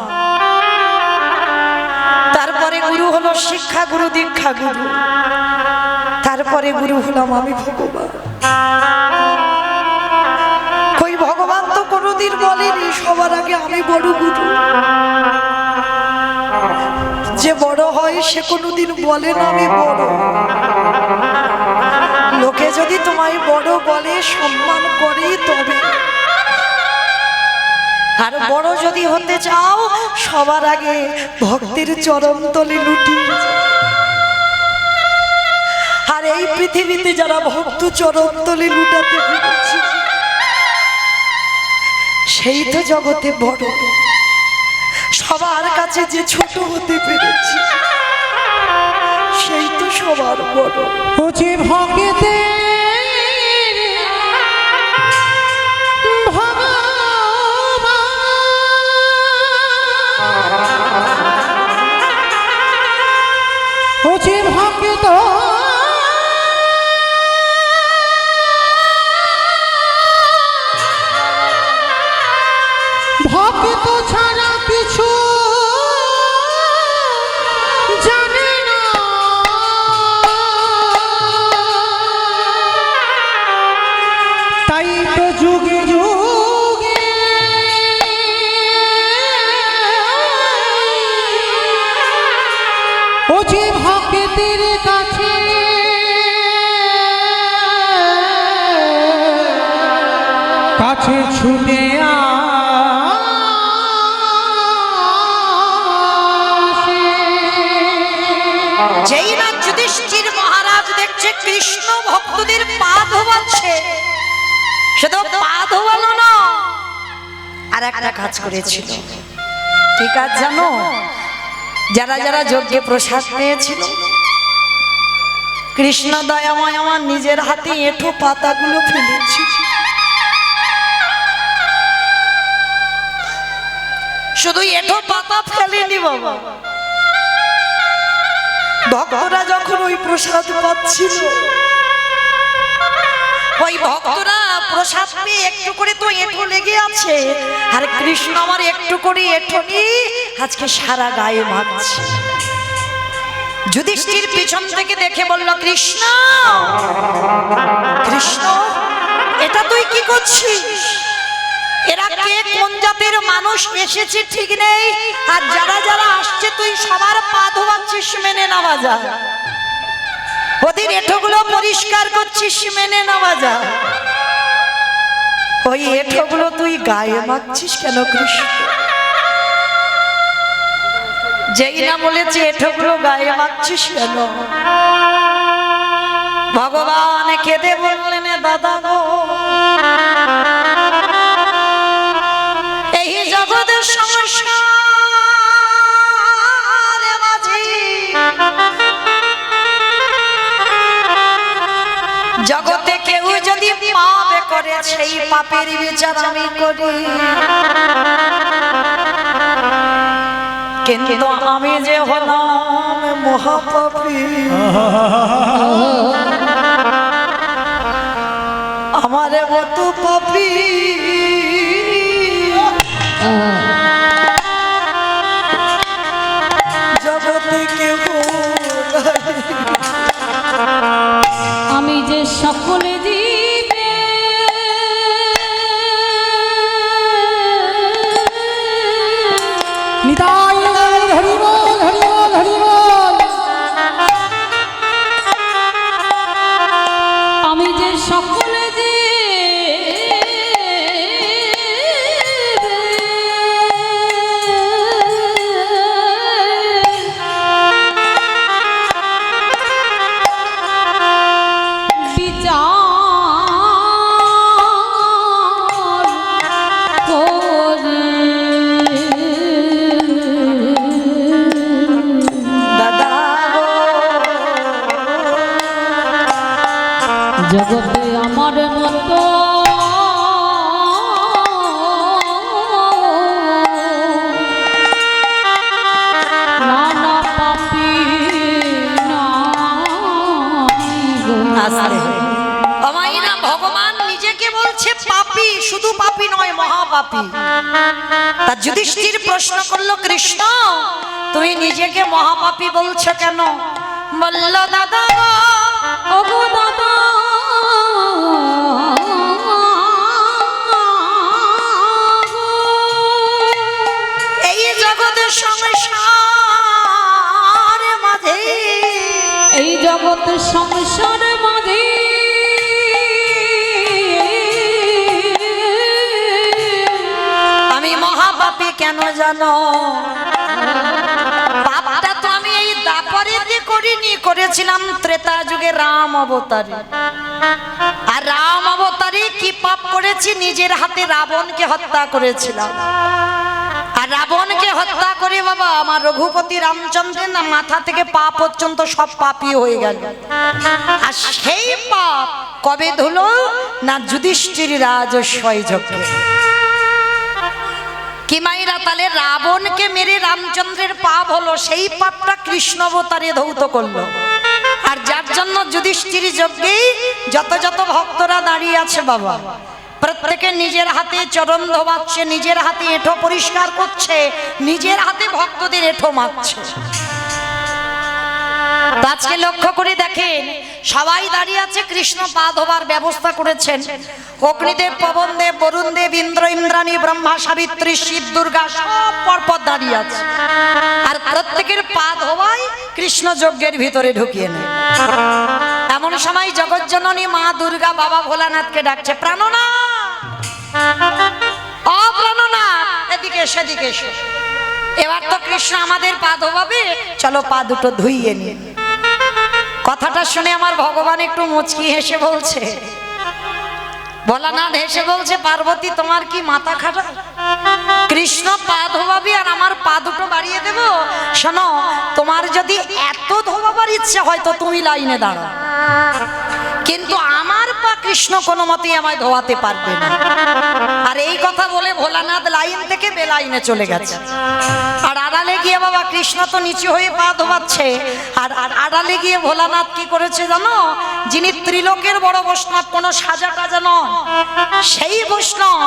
তারপরে গুরু হলো শিক্ষা গুরু, দীক্ষা গুরু, তারপরে গুরু হলাম আমি ভগবান। কই ভগবান তো কোনোদিন বলেনি সবার আগে আমি বড় গুরু। যে বড় হয় সে কোনোদিন বলে না আমি বড়। লোকে যদি তোমায় বড় বলে, সম্মান করে, তবে। আর বড় যদি হতে চাও, সবার আগে ভক্তের চরণ তলে লুটিয়ে যাও। আর এই পৃথিবীতে যারা ভক্ত চরণ তলে লুটাতে পেরেছে, সেই তো জগতে বড়। সবার কাছে যে ছোট হতে পেরেছে, সেই তো সবার বড়। ও যে ভক্তে ও যে ভক্ত ভক্ত ছাড়া কিছু জানে না, তাই তো যুগে যুগে ও যে ভক্তের কাছে কাছে ছুটে যেই না যুধিষ্ঠির মহারাজ দেখছে কৃষ্ণ ভক্তদের পা ধোয়াচ্ছে, সে তো পা ধোয়ানো না, আর একটা কাজ করেছিল। কি কাজ জানো? যারা যারা যজ্ঞে প্রসাদ পেয়েছিল, কৃষ্ণ দয়াময় আমার নিজের হাতে এঁঠো পাতাগুলো ফেলেছি। শুধু এঁঠো পাতা ফেলেনি বাবা, ভক্তরা যখন ওই প্রসাদ পাচ্ছিল, ওই ভক্তরা প্রসাদ পেয়ে একটু করে তো এঁঠো লেগে আছে, আর কৃষ্ণ আমার একটু করে এঁঠো নিয়ে আজকে সারা গায়ে মাখছে। যুধিষ্ঠির পিছন থেকে দেখে বলল, কৃষ্ণ কৃষ্ণ, এটা তুই কি করছিস? এরা কে, কোন জাতের মানুষ এসেছে ঠিক নেই, আর যারা যারা আসছে তুই সবার পা ধোয়াচ্ছিস, মেনে নেওয়া যায়। ওদের এঁঠোগুলো পরিষ্কার করছিস, মেনে নেওয়া যায়। ওই এঁঠোগুলো তুই গায়ে মাখছিস কেন কৃষ্ণ? যেই না বলেছে এঁঠোগুলো গায়ে মাখছিস কেন, ভগবান কেঁদে বললেন, দাদা গো, এই জগতের সংসার মাঝে জগতে কেউ যদি পাপ করে, সেই পাপের বিচার আমি করি। কিন্তু আমি যে হলাম মহাপাপী, আমার মতো পাপী জগতে কেউ নাই। আমি যে সকলে জীবে নিতাই হরি বল হরি বল হরি বল। আমি যে সকলে জীবে জগতে আমার মতো নানা পাপী নাই গো। আস্তে শুধু পাপী নয়, মহাপাপী। তা যুধিষ্ঠির প্রশ্ন করলো, কৃষ্ণ তুমি নিজেকে মহাপাপী বলছো কেন? বলল, দাদা ওগো দাদা, এই জগতের সংসার মাঝে, এই জগতের সংসার মাঝে আমি মহাপাপী কেন জানো? পাপটা তো আমি এই দাপরেতে করিনি, করেছিলাম ত্রেতা যুগে রাম অবতারে। আর রাম অবতারে কি পাপ করেছি? নিজের হাতে রাবণকে হত্যা করেছিলাম। আর রাবণকে হত্যা করে বাবা আমার রঘুপতি রামচন্দ্রের না মাথা থেকে পা পর্যন্ত সব পাপী হয়ে গেল। আর সেই পাপ কবে ধুলো না? যুধিষ্ঠির রাজস্বয় যজ্ঞে। কি মাইরা, তাহলে রাবণকে মেরে রামচন্দ্রের পাপ হলো, সেই পাপটা কৃষ্ণ অবতারে ধৌত করলো। আর যার জন্য যুধিষ্ঠির যজ্ঞে যত যত ভক্তরা দাঁড়িয়ে আছে বাবা, প্রত্যেকে নিজের হাতে চরণ ধোয়াচ্ছে, নিজের হাতে এঁঠো পরিষ্কার করছে, নিজের হাতে ভক্তদের এঁঠো মাখছে। আজকে লক্ষ্য করে দেখেন, সবাই দাঁড়িয়ে আছে, কৃষ্ণ পা ধোবার ব্যবস্থা করেছেন। অগ্নিদেব, পবনদেব, বরুণদেব, ইন্দ্র, ইন্দ্রাণী, ব্রহ্মা, সাবিত্রী, শিব, দুর্গা সব পরপর দাঁড়িয়ে আছে। আর প্রত্যেকের পা ধোয়াই কৃষ্ণ যজ্ঞের ভিতরে ঢুকিয়ে নেয়। এমন সময় জগজ্জননী মা দুর্গা বাবা ভোলানাথকে ডাকছে, প্রাণনাথ, ও প্রাণনাথ, এদিকে এসো, এদিকে এসো। এবার তো কৃষ্ণ আমাদের পা ধোয়াবে, চলো পা দুটো ধুইয়ে নিয়ে। কথাটা শুনে আমার ভগবান একটু মুচকি হেসে বলছে, ভোলানাথ হেসে বলছে, পার্বতী তোমার কি মাথা খারাপ? কৃষ্ণ পা ধোয়াবি আর আমার পা দুটো বাড়িয়ে দেব? শোনো, তোমার যদি এত ধোয়াবার ইচ্ছে হয় তো তুমি লাইনে দাঁড়াও, কিন্তু আমার পা কৃষ্ণ কোনো মতেই আমায় ধোয়াতে পারবে না। আর এই কথা বলে ভোলানাথ লাইন থেকে বেলাইনে চলে গেছে। আর আড়ালে গিয়ে বাবা কৃষ্ণ তো নিচু হয়ে পা ধোয়াচ্ছে, আর আড়ালে গিয়ে ভোলানাথ কি করেছে জানো? যিনি ত্রিলোকের বড় বৈষ্ণব, কোনো সাজা টাজা নয়, সেই বৈষ্ণব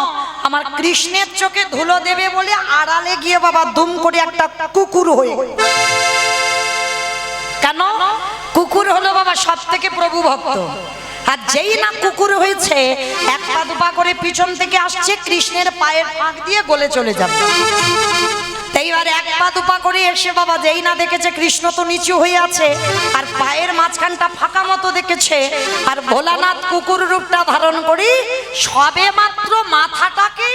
আমার কৃষ্ণের চোখে ধুলো দেবে বলে আড়ালে গিয়ে বাবা দুম করে একটা কুকুর হয়ে। কেন? কুকুর হলো বাবা সব থেকে প্রভু ভক্ত। আর যেই না কুকুর হয়েছে, এক পা দুপা করে পিছন থেকে আসছে, কৃষ্ণের পায়ের ফাঁক দিয়ে গলে চলে যাবে। এইবার এক পা দুপা করে এসে বাবা যেই না দেখেছে কৃষ্ণ তো নিচু হয়ে আছে, আর পায়ের মাঝখানটা ফাঁকা মতো দেখেছে, আর ভোলানাথ কুকুর রূপটা ধারণ করি সবে মাত্র মাথাটাকে,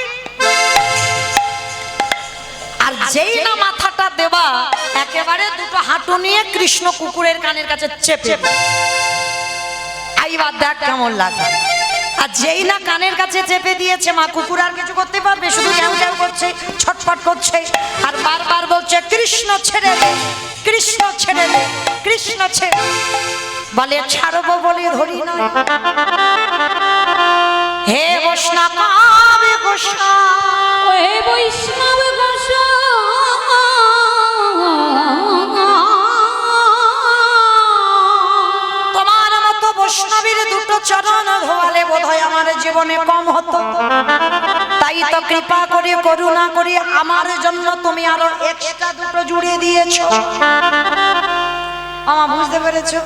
আর যেই না মাথাটা দেবা একেবারে দুটো হাঁটু নিয়ে কৃষ্ণ কুকুরের কানের কাছে চেপে। এইবার দেখ কেমন লাগে। আর যেই না কানের কাছে চেপে দিয়েছে, মা কুকুর আর কিছু করতে পারবে? শুধু ক্যাউ ক্যাউ করছে, ছটফট করছে, আর বারবার বলছে, কৃষ্ণ ছেড়ে দে, কৃষ্ণ ছেড়ে দে, কৃষ্ণ ছেড়ে। বলে ছাড়বো বলে ধরি না। হে বৈষ্ণব গোসাই, হে বৈষ্ণব গোসাই, তোমার মতো বৈষ্ণবীর দুটো চরণ ধোয়ালে বোধহয় আমার জীবনে কম হতো। তাই তো কৃপা করে করুণা করে আমার জন্য তুমি আরো এক্সট্রা দুটো জুড়ে দিয়েছো। আমার বুঝতে পেরেছো?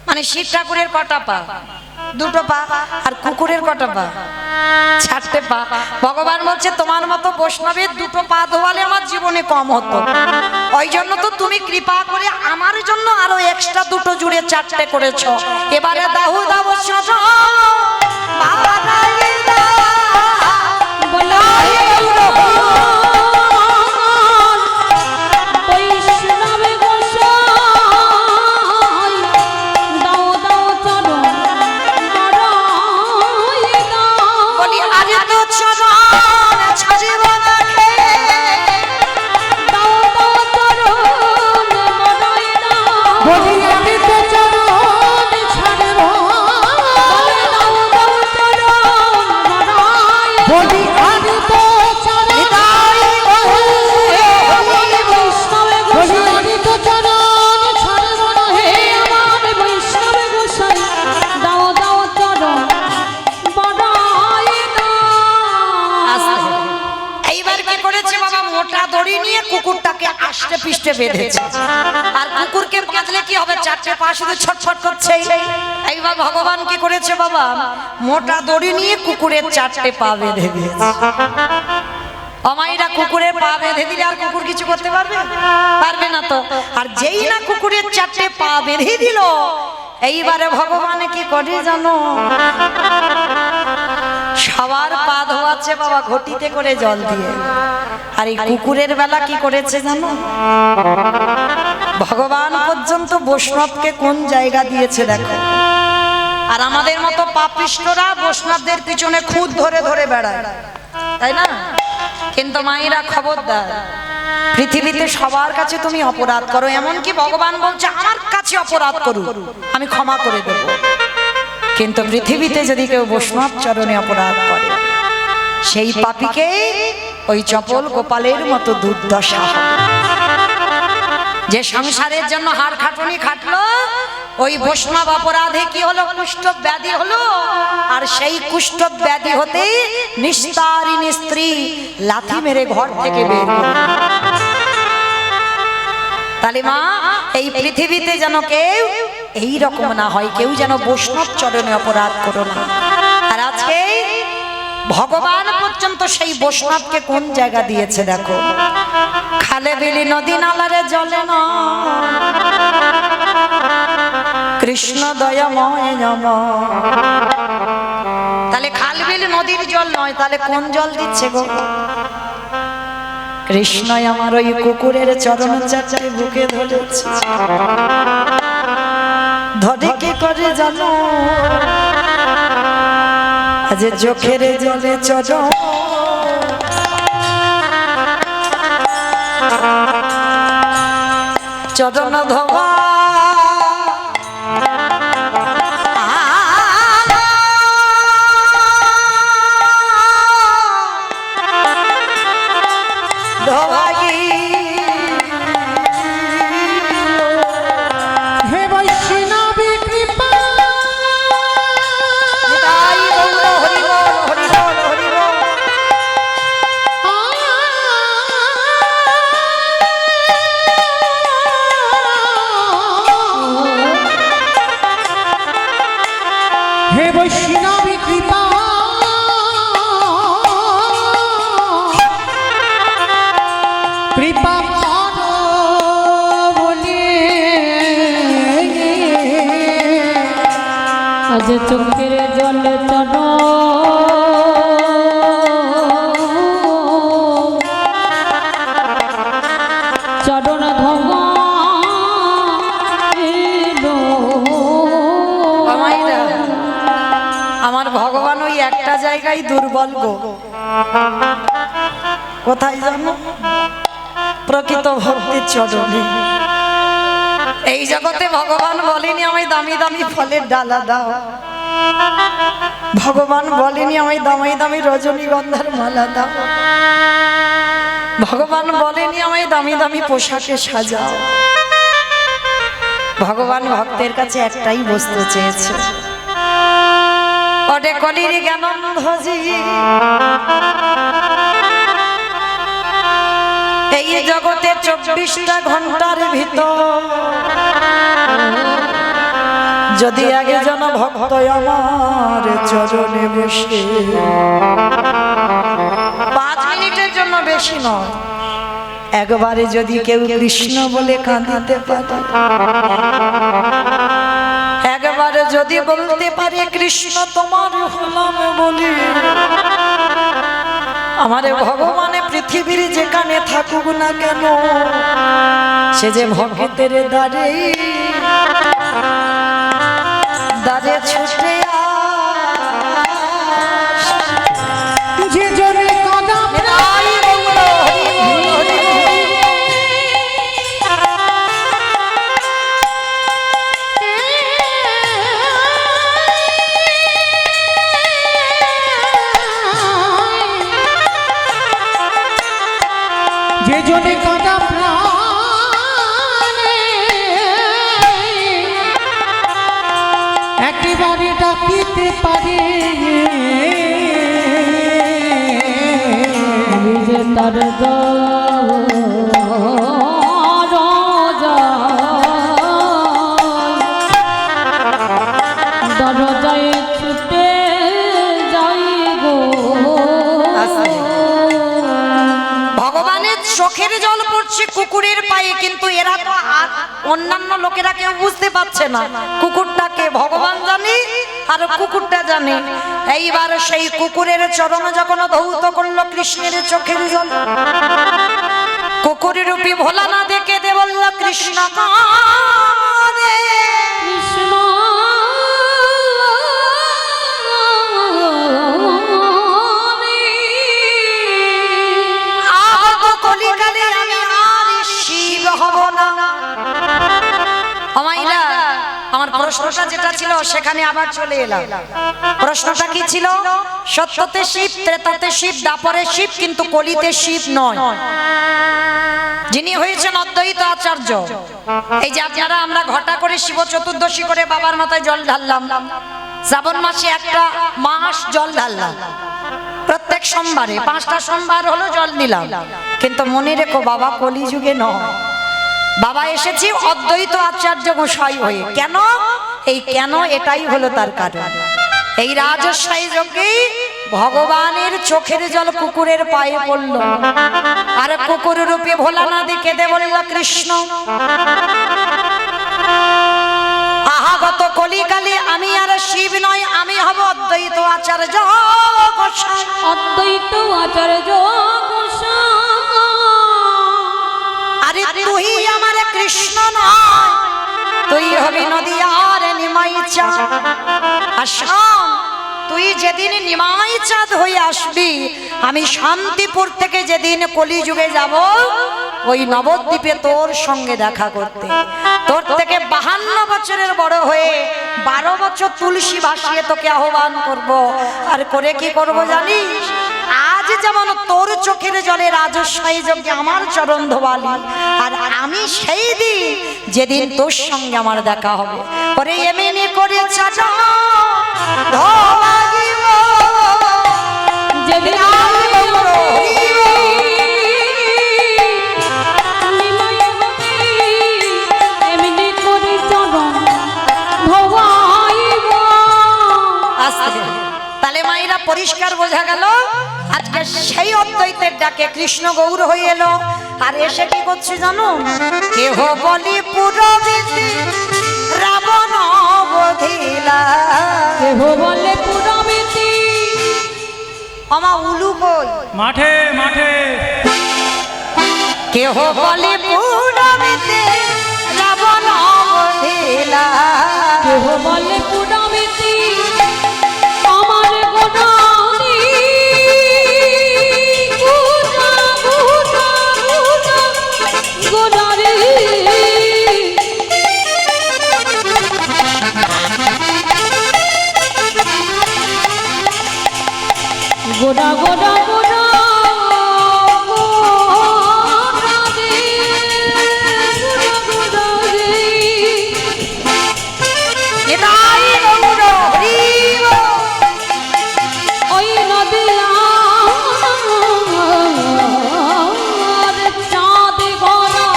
মানে শিব ঠাকুরের কটা পা? দুটো পা। আর কুকুরের কটা পা? চারটে পা। ভগবান বলছে তোমার মতো বৈষ্ণবের দুটো পা ধোয়ালে আমার জীবনে কম হতো, ওই জন্য তো তুমি কৃপা করে আমার জন্য আরো এক্সট্রা দুটো জুড়ে চারটে করেছো। এবারে দাহু দাও মোটা দড়ি নিয়ে কুকুরটাকে আষ্টে পিষ্টে বেঁধেছে। আর কুকুরকে বাঁধলে কি হবে, চারটে পা শুধু ছটফট করছে। এইবার ভগবান কি করেছে বাবা, মোটা দড়ি নিয়ে কুকুরের চারটে পা বেঁধে দিয়েছে। অমাইরা কুকুরের পা বেঁধে দিলে আর কুকুর কিছু করতে পারবে? পারবে না তো। আর যেই না কুকুরের চারটে পা বেঁধে দিল, এইবারে ভগবান কি করে জানো, সবার পা ধোয়াচ্ছে বাবা ঘটিতে করে জল দিয়ে। আর এই কুকুরের বেলা কি করেছে জানো, ভগবান পর্যন্ত বৈষ্ণবকে কোন জায়গা দিয়েছে দেখো। আর আমাদের মতো পাপিষ্ঠরা বৈষ্ণবদের পিছনে খুদ ধরে ধরে বেড়ায়, তাই না? কিন্তু মায়েরা খবরদার, পৃথিবীতে সবার কাছে তুমি অপরাধ করো, এমনকি ভগবান বলছে আমার কাছে অপরাধ করো, আমি ক্ষমা করে দেব। কিন্তু পৃথিবীতে যদি কেউ বৈষ্ণব চরণে অপরাধ করে, সেই পাপীকে ওই চপল গোপালের মতো দুর্দশা হবে। যে সংসারের জন্য হাড় খাটুনি খাটলো, ওই বৈষ্ণব অপরাধে কি হলো, কুষ্ঠ ব্যাধি হলো। আর সেই কুষ্ঠ ব্যাধি হতে নিস্তারিণী স্ত্রী লাথি মেরে ঘর থেকে বের করল। তাহলে মা, এই পৃথিবীতে যেন কেউ এই রকম না হয়, কেউ যেন বৈষ্ণব চরণে অপরাধ করো না। আর আজকে ভগবান পর্যন্ত সেই বৈষ্ণবকে কোন জায়গা দিয়েছে দেখো, খালে বিলি নদী নালারে জলে না, কৃষ্ণ দয়াময় নম। তাহলে খাল বিল নদীর জল নয়, তাহলে কোন জল দিচ্ছে গো? কৃষ্ণ আমার ওই কুকুরের চরণ চারটে বুকে ধরেছে। ধরে কি করে জানো, আজ চোখের জলে চরণ চরণ ধোয়া হে বৈষ্ণবী কৃপা, হে বৈষ্ণবী কৃপা, কৃপা করো বলে আজ চোখের জলে চড় চরণ ধোয়া এলো। আমার ভগবান ওই একটা জায়গায় দুর্বল গো, কোথায় জানো? প্রকৃত ভক্তির চরণে। এই জগতে ভগবান বলেনি আমায় দামি দামি ফলের ডালা দাও, ভগবান বলেনি আমায় দামি দামি রজনীগন্ধার মালা দাও, ভগবান বলেনি আমায় দামি দামি পোশাকে সাজাও। ভগবান ভক্তের কাছে একটাই বস্তু চেয়েছে, ওরে কলির জ্ঞানন্ধজি, এই জগতে 24টা ঘন্টার ভিতর যদি একজন ভক্ত আমার চরণে বসে 5 মিনিটের জন্য, বেশি নয়, একবারে যদি কেউ কৃষ্ণ বলে কাঁদিতে পারে, একবারে যদি বলতে পারে কৃষ্ণ তোমার হলাম বলি, আমারে ভগবানে পৃথিবীর যেখানে থাকুক না কেন, সে যে ভক্তের দ্বারে দ্বারে ছুটে যে জনে কাঁদা যে জনে কাঁদা প্রাণে একেবারে ডাকিতে পারে, আমি যে তার করছি কুকুরের পায়ে, কিন্তু এরা তো অন্যান্য লোকেরা কেউ বুঝতে পারছে না কুকুরটাকে ভগবান জানে আর কুকুরটা জানে। এইবার সেই কুকুরের চরণ যখন ধৌত করলো কৃষ্ণের চোখের জল, কুকুরের রূপী ভোলা না দেখে দে বলল কৃষ্ণ কাঁদে। কৃষ্ণ আহত কলিকালে আমি আর শিব হব না। আমাইরা আমার প্রশ্নটা যেটা ছিল সেখানে আবার চলে এলাম। প্রশ্নটা কি ছিল? সত্যতে শিব, ত্রেতাতে শিব, দাপরে শিব, কিন্তু কলিতে শিব নয়। যিনি হয়েছেন অদ্বৈত আচার্য। এই যে আপনারা আমরা ঘটা করে শিব চতুর্দশী করে বাবার মাথায় জল ঢাললাম, শ্রাবণ মাসে একটা মাস জল ঢাললাম, প্রত্যেক সোমবারে 5টা সোমবার হলো জল দিলাম, কিন্তু মনে রেখো বাবা কলিযুগে নয়, বাবা এসেছি অদ্বৈত আচার্য গোসাই হয়ে। কেন? এই কেন এটাই হলো তার কারণ। এই রাজস্বাই যজ্ঞে ভগবানের চোখের জল কুকুরের পায়ে পড়ল, আর কুকুর রূপে ভোলা না দেখে দে বলল কৃষ্ণ আহাগত কলিকালে আমি আর শিব নয়, আমি হব অদ্বৈত আচার্য গোসাই। অদ্বৈত আচার্য গোসাই। আরে তুই আমার কৃষ্ণ নয়, তুই হবি নদিয়ার নিমাই চাঁদ। আসাম তুই যেদিন নিমাই চাঁদ হয়ে আসবি, আমি শান্তিপুর থেকে যেদিন কলিযুগে যাব, ওই নবদ্বীপে তোর সঙ্গে দেখা করতে। তোর থেকে 52 বছরের বড় হয়ে 12 বছর তুলসী ভাসিয়ে তোকে আহ্বান করব। আর করে কি করব জানিস? আজ যেমন তোর চোখের জলে রাজস্বাই যজ্ঞে আমার চরণ ধোয়ালি, আর আমি সেই দিন যেদিন তোর সঙ্গে আমার দেখা হবে, ওরে এমনি করে চাচা ধোয়ালিব যেদিন এমনি করে চরণ ধোয়াইব। আসতে। তাহলে মায়েরা পরিষ্কার বোঝা গেল আজকে সেই অদ্বৈতের ডাকে কৃষ্ণ গৌর হয়ে এলো। আর এসে কি করছে জানো? কেহ বলি পুরবিতে রাবণ বধিলা, কেহ বলে পুরমিতি। আমা উলু কই? মাঠে মাঠে কেহ বলি পুরবিতে রাবণ বধিলা, কেহ বলে পুরমিতি আমার গোদানি। গুদা গুদা গুদা গোদারি। গোদা গোদা গোদা গোদা রে, গোদা গোদা রে। নিতাই গৌর হরি বল। ওই নদিয়ার চাঁদ গড়া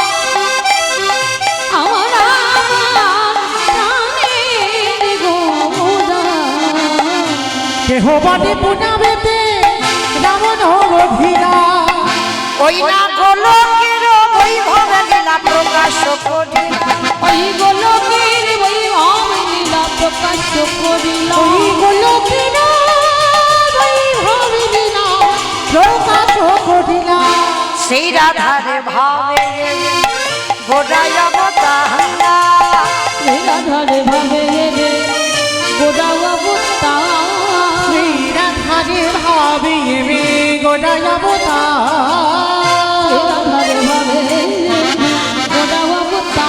আমার প্রাণের গোদা। কেহ বাদে পুনাবেতে রাবণ বধিলা, ওই না গোলকের বৈভব লীলা প্রকাশ করিলা, ওই গোলকের বৈভব লীলা প্রকাশ করিল। ওই গোলকের বৈভব লীলা প্রকাশ করিলা। সেই রাধার ভাবে গোড়ায় অবতারা, রাধারে ভাবে রে গোদা অবতা। শ্রীরাধারে ভাবে মে গোড়ায় অবতার, রাধারে ভাবে গোদা অবতা।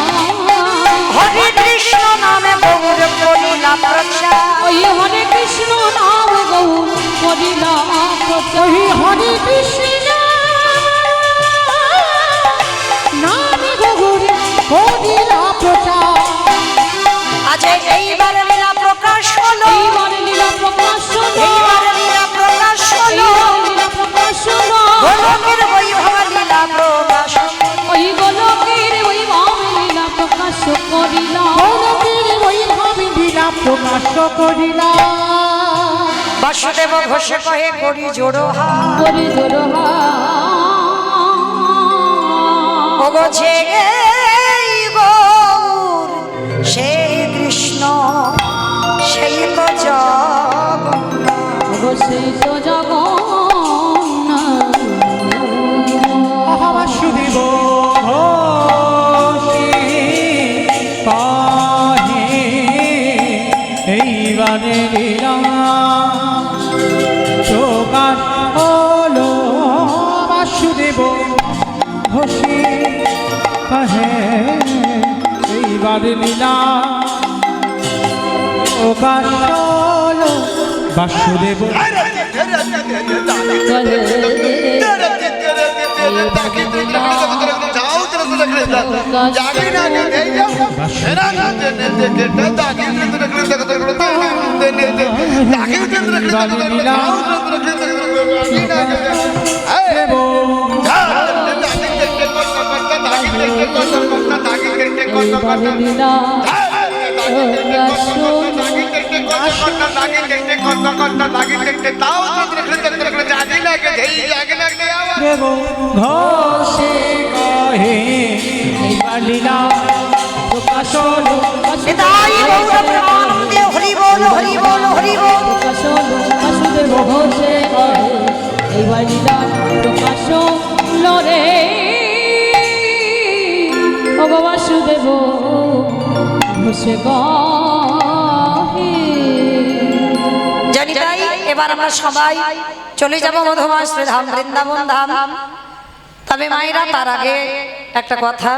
হরে কৃষ্ণ নামে গৌর করিলা প্রচার, ওই হরে কৃষ্ণ নাম গৌর করিলা প্রচার। ওই হরে কৃষ্ণ নাম গৌরী করিলা প্রচার। আজ এইবার লীলা প্রকাশ হলো, এইবার লীলা প্রকাশ হলো, এইবার লীলা প্রকাশ হলো, এইবার লীলা প্রকাশ হলো। গোলকের বৈভব লীলা প্রকাশ হলো। ওই গোলকের ওই ভাব লীলা প্রকাশ করিলা। গোলকের বৈভব লীলা প্রকাশ করিলা। বাসুদেব ঘোষ কহে করি জোড়ো হাত, করি জোড়হা। ওগো জেগে গৌর সেই কৃষ্ণ সেই তো জগন্নাথ ওগো সেই তো জগন্নাথ বাসুদেব ঘোষে পাহে এইবারে লীলা প্রকাশ হলো বাসুদেব ঘোষে পাহে এইবারে লীলা প্রকাশ হলো বাসুদেব দেব ঘোষে কহে এইবার লীলা প্রকাশ হলো নিতাই গৌর প্রেমানন্দে হরি বল হরি বল হরি বল প্রকাশ হলো বাসুদেব ঘোষে কহে এইবার লীলা প্রকাশ হলো রে ওগো বাসুদেব ঘোষে কহে। জানি তাই এবার আমরা সবাই চলে যাব মধুময় শ্রীধাম বৃন্দাবন ধাম। তবে মায়েরা তার আগে একটা কথা,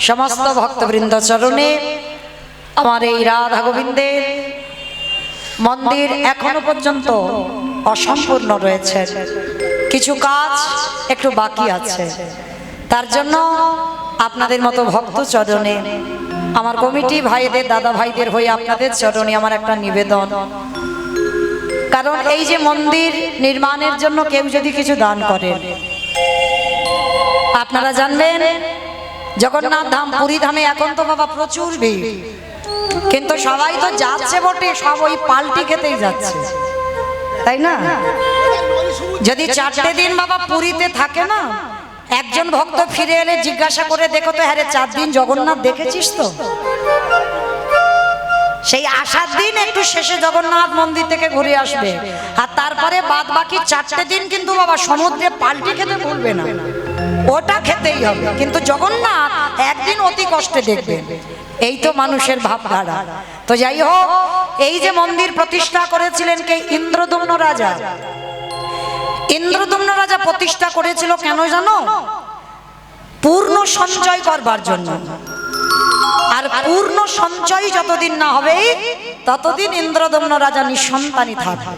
সমস্ত ভক্তবৃন্দ চরণে আমার এই রাধা গোবিন্দের মন্দির এখনো পর্যন্ত অসম্পূর্ণ রয়েছে, কিছু কাজ একটু বাকি আছে। তার জন্য আপনাদের মতো ভক্ত চরণে আমার কমিটি ভাইদের দাদা ভাইদের হয়ে আপনাদের চরণে আমার একটা নিবেদন, কারণ এই যে মন্দির নির্মাণের জন্য কেউ যদি কিছু দান করেন, আপনারা জানবেন জগন্নাথ ধাম পুরী ধামে এখন তো বাবা প্রচুর ভিড়, কিন্তু সবাই তো যাচ্ছে বটে, সব ওই পাল্টি খেতেই যাচ্ছে, তাই না? যদি 4টে দিন বাবা পুরীতে থাকে না, একজন ভক্ত ফিরে এলে জিজ্ঞাসা করে দেখো তো, হ্যাঁ রে 4 দিন জগন্নাথ দেখেছিস তো? সেই আসার দিন একটু শেষে জগন্নাথ মন্দির থেকে ঘুরে আসবে, আর তারপরে বাদ বাকি 4টে দিন কিন্তু বাবা সমুদ্রে পাল্টি খেতে ভুলবে না, ওটা খেতেই হবে। কিন্তু জগন্নাথ একদিন অতি কষ্টে দেখবে, এই তো মানুষের ভাবধারা। তো যাই হোক, এই যে মন্দির প্রতিষ্ঠা করেছিলেন কে? ইন্দ্রদম্ন রাজা। ইন্দ্রদম্ন রাজা প্রতিষ্ঠা করেছিল কেন জানো? পূর্ণ সঞ্চয় করবার জন্য। আর পূর্ণ সঞ্চয় যতদিন না হবে ততদিন ইন্দ্রদম্ন রাজা নিঃসন্তানই থাকবে,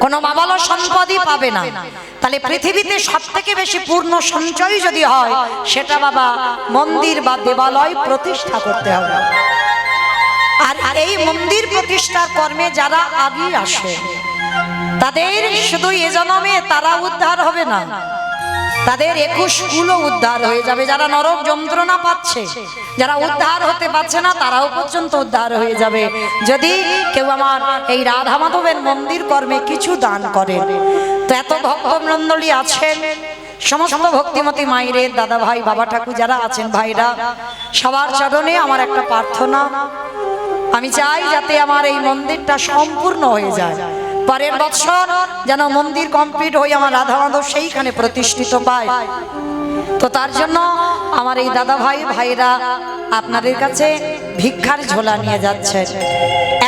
কোনো বাবালো সম্পদই পাবে না। তাহলে পৃথিবীতে সব থেকে বেশি পূর্ণ সঞ্চয় যদি হয়, সেটা বাবা মন্দির বা দেবালয় প্রতিষ্ঠা করতে হবে। আর এই মন্দির প্রতিষ্ঠার কর্মে যারা আগে আসে, তাদের শুধু এ জন্মে তারা উদ্ধার হবে না, তাদের 21 কুলও উদ্ধার হয়ে যাবে। যারা নরক যন্ত্রণা পাচ্ছে, যারা উদ্ধার হতে পারছে না, তারাও পর্যন্ত উদ্ধার হয়ে যাবে যদি কেউ আমার এই রাধা মাধবের মন্দির কর্মে কিছু দান করে। তো এত ভক্তমণ্ডলী আছেন, সমস্ত ভক্তিমতী মায়ের দাদা ভাই বাবা ঠাকুর যারা আছেন, ভাইরা সবার চরণে আমার একটা প্রার্থনা, আমি চাই যাতে আমার এই মন্দিরটা সম্পূর্ণ হয়ে যায়। পরের বছর যেন মন্দির কমপ্লিট হয়ে আমার রাধা মাধব সেইখানে প্রতিষ্ঠিত পায়। তো তার জন্য আমার এই দাদা ভাই ভাইরা আপনাদের কাছে ভিক্ষার ঝোলা নিয়ে যাচ্ছে।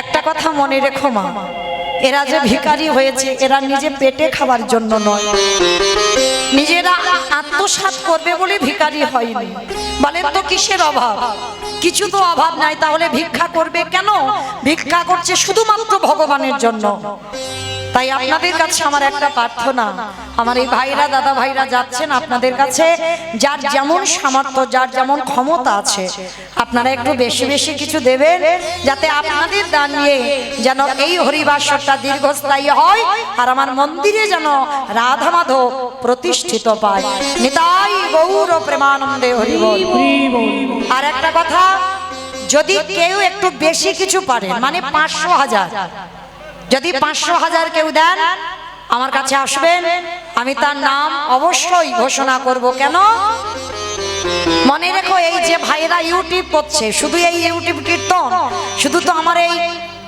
একটা কথা মনে রেখো মা, এরা যে ভিখারি হয়েছে, এরা নিজে পেটে খাবার জন্য নয়, নিজেরা আত্মসাৎ করবে বলে ভিখারি হয়নি। বলেন তো কিসের অভাব? কিছু তো অভাব নাই, তাহলে ভিক্ষা করবে কেন? ভিক্ষা করছে শুধুমাত্র ভগবানের জন্য। তাই আপনাদের কাছে আমার একটা প্রার্থনা, আমার এই ভাইরা দাদা ভাইরা যাচ্ছেন আপনাদের কাছে, যার যেমন সামর্থ্য, যার যেমন ক্ষমতা আছে, আপনারা একটু বেশি বেশি কিছু দেবেন, যাতে আপনাদের দান নিয়ে যেন এই হরিবাসরটা দীর্ঘস্থায়ী হয়, আর আমার মন্দিরে যেন রাধা মাধব প্রতিষ্ঠিত পায়। নিতাই গৌর প্রেমানন্দে হরি বল। আর একটা কথা, যদি কেউ একটু বেশি কিছু পারে, মানে 500,000, যদি 500,000 কেউ দেন, আমার কাছে আসবেন, আমি তার নাম অবশ্যই ঘোষণা করব। কেন মনে রেখো, এই যে ভাইরা ইউটিউব করছে, শুধু এই ইউটিউব কীর্তন শুধু তো আমার এই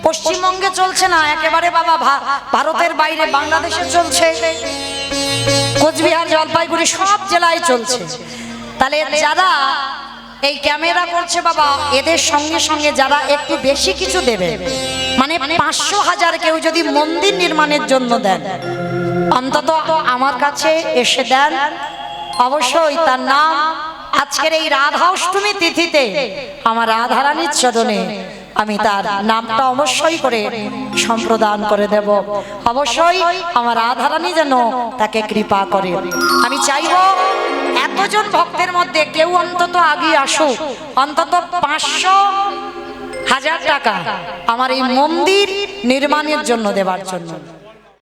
পশ্চিমবঙ্গে চলছে না, একেবারে বাবা ভারতের বাইরে বাংলাদেশে চলছে, কোচবিহার জলপাইগুড়ি সব জেলায় চলছে। তাহলে যারা এই ক্যামেরা করছে বাবা, এদের সঙ্গে সঙ্গে যারা একটু বেশি কিছু দেবে, মানে 500,000 কেউ যদি মন্দির নির্মাণের জন্য দেন, অন্তত আমার কাছে এসে দেন, অবশ্যই তার নাম আজকের এই রাধা অষ্টমী তিথিতে আমার রাধারানীর চরণে আমি তার নামটা অবশ্যই করে সম্প্রদান করে দেব। অবশ্যই আমার রাধারানী যেন তাকে কৃপা করে। আমি চাইব এতজন ভক্তের মধ্যে কেউ অন্তত আগে আসুক, অন্তত 500,000 টাকা আমার এই মন্দির নির্মাণের জন্য দেওয়ার জন্য।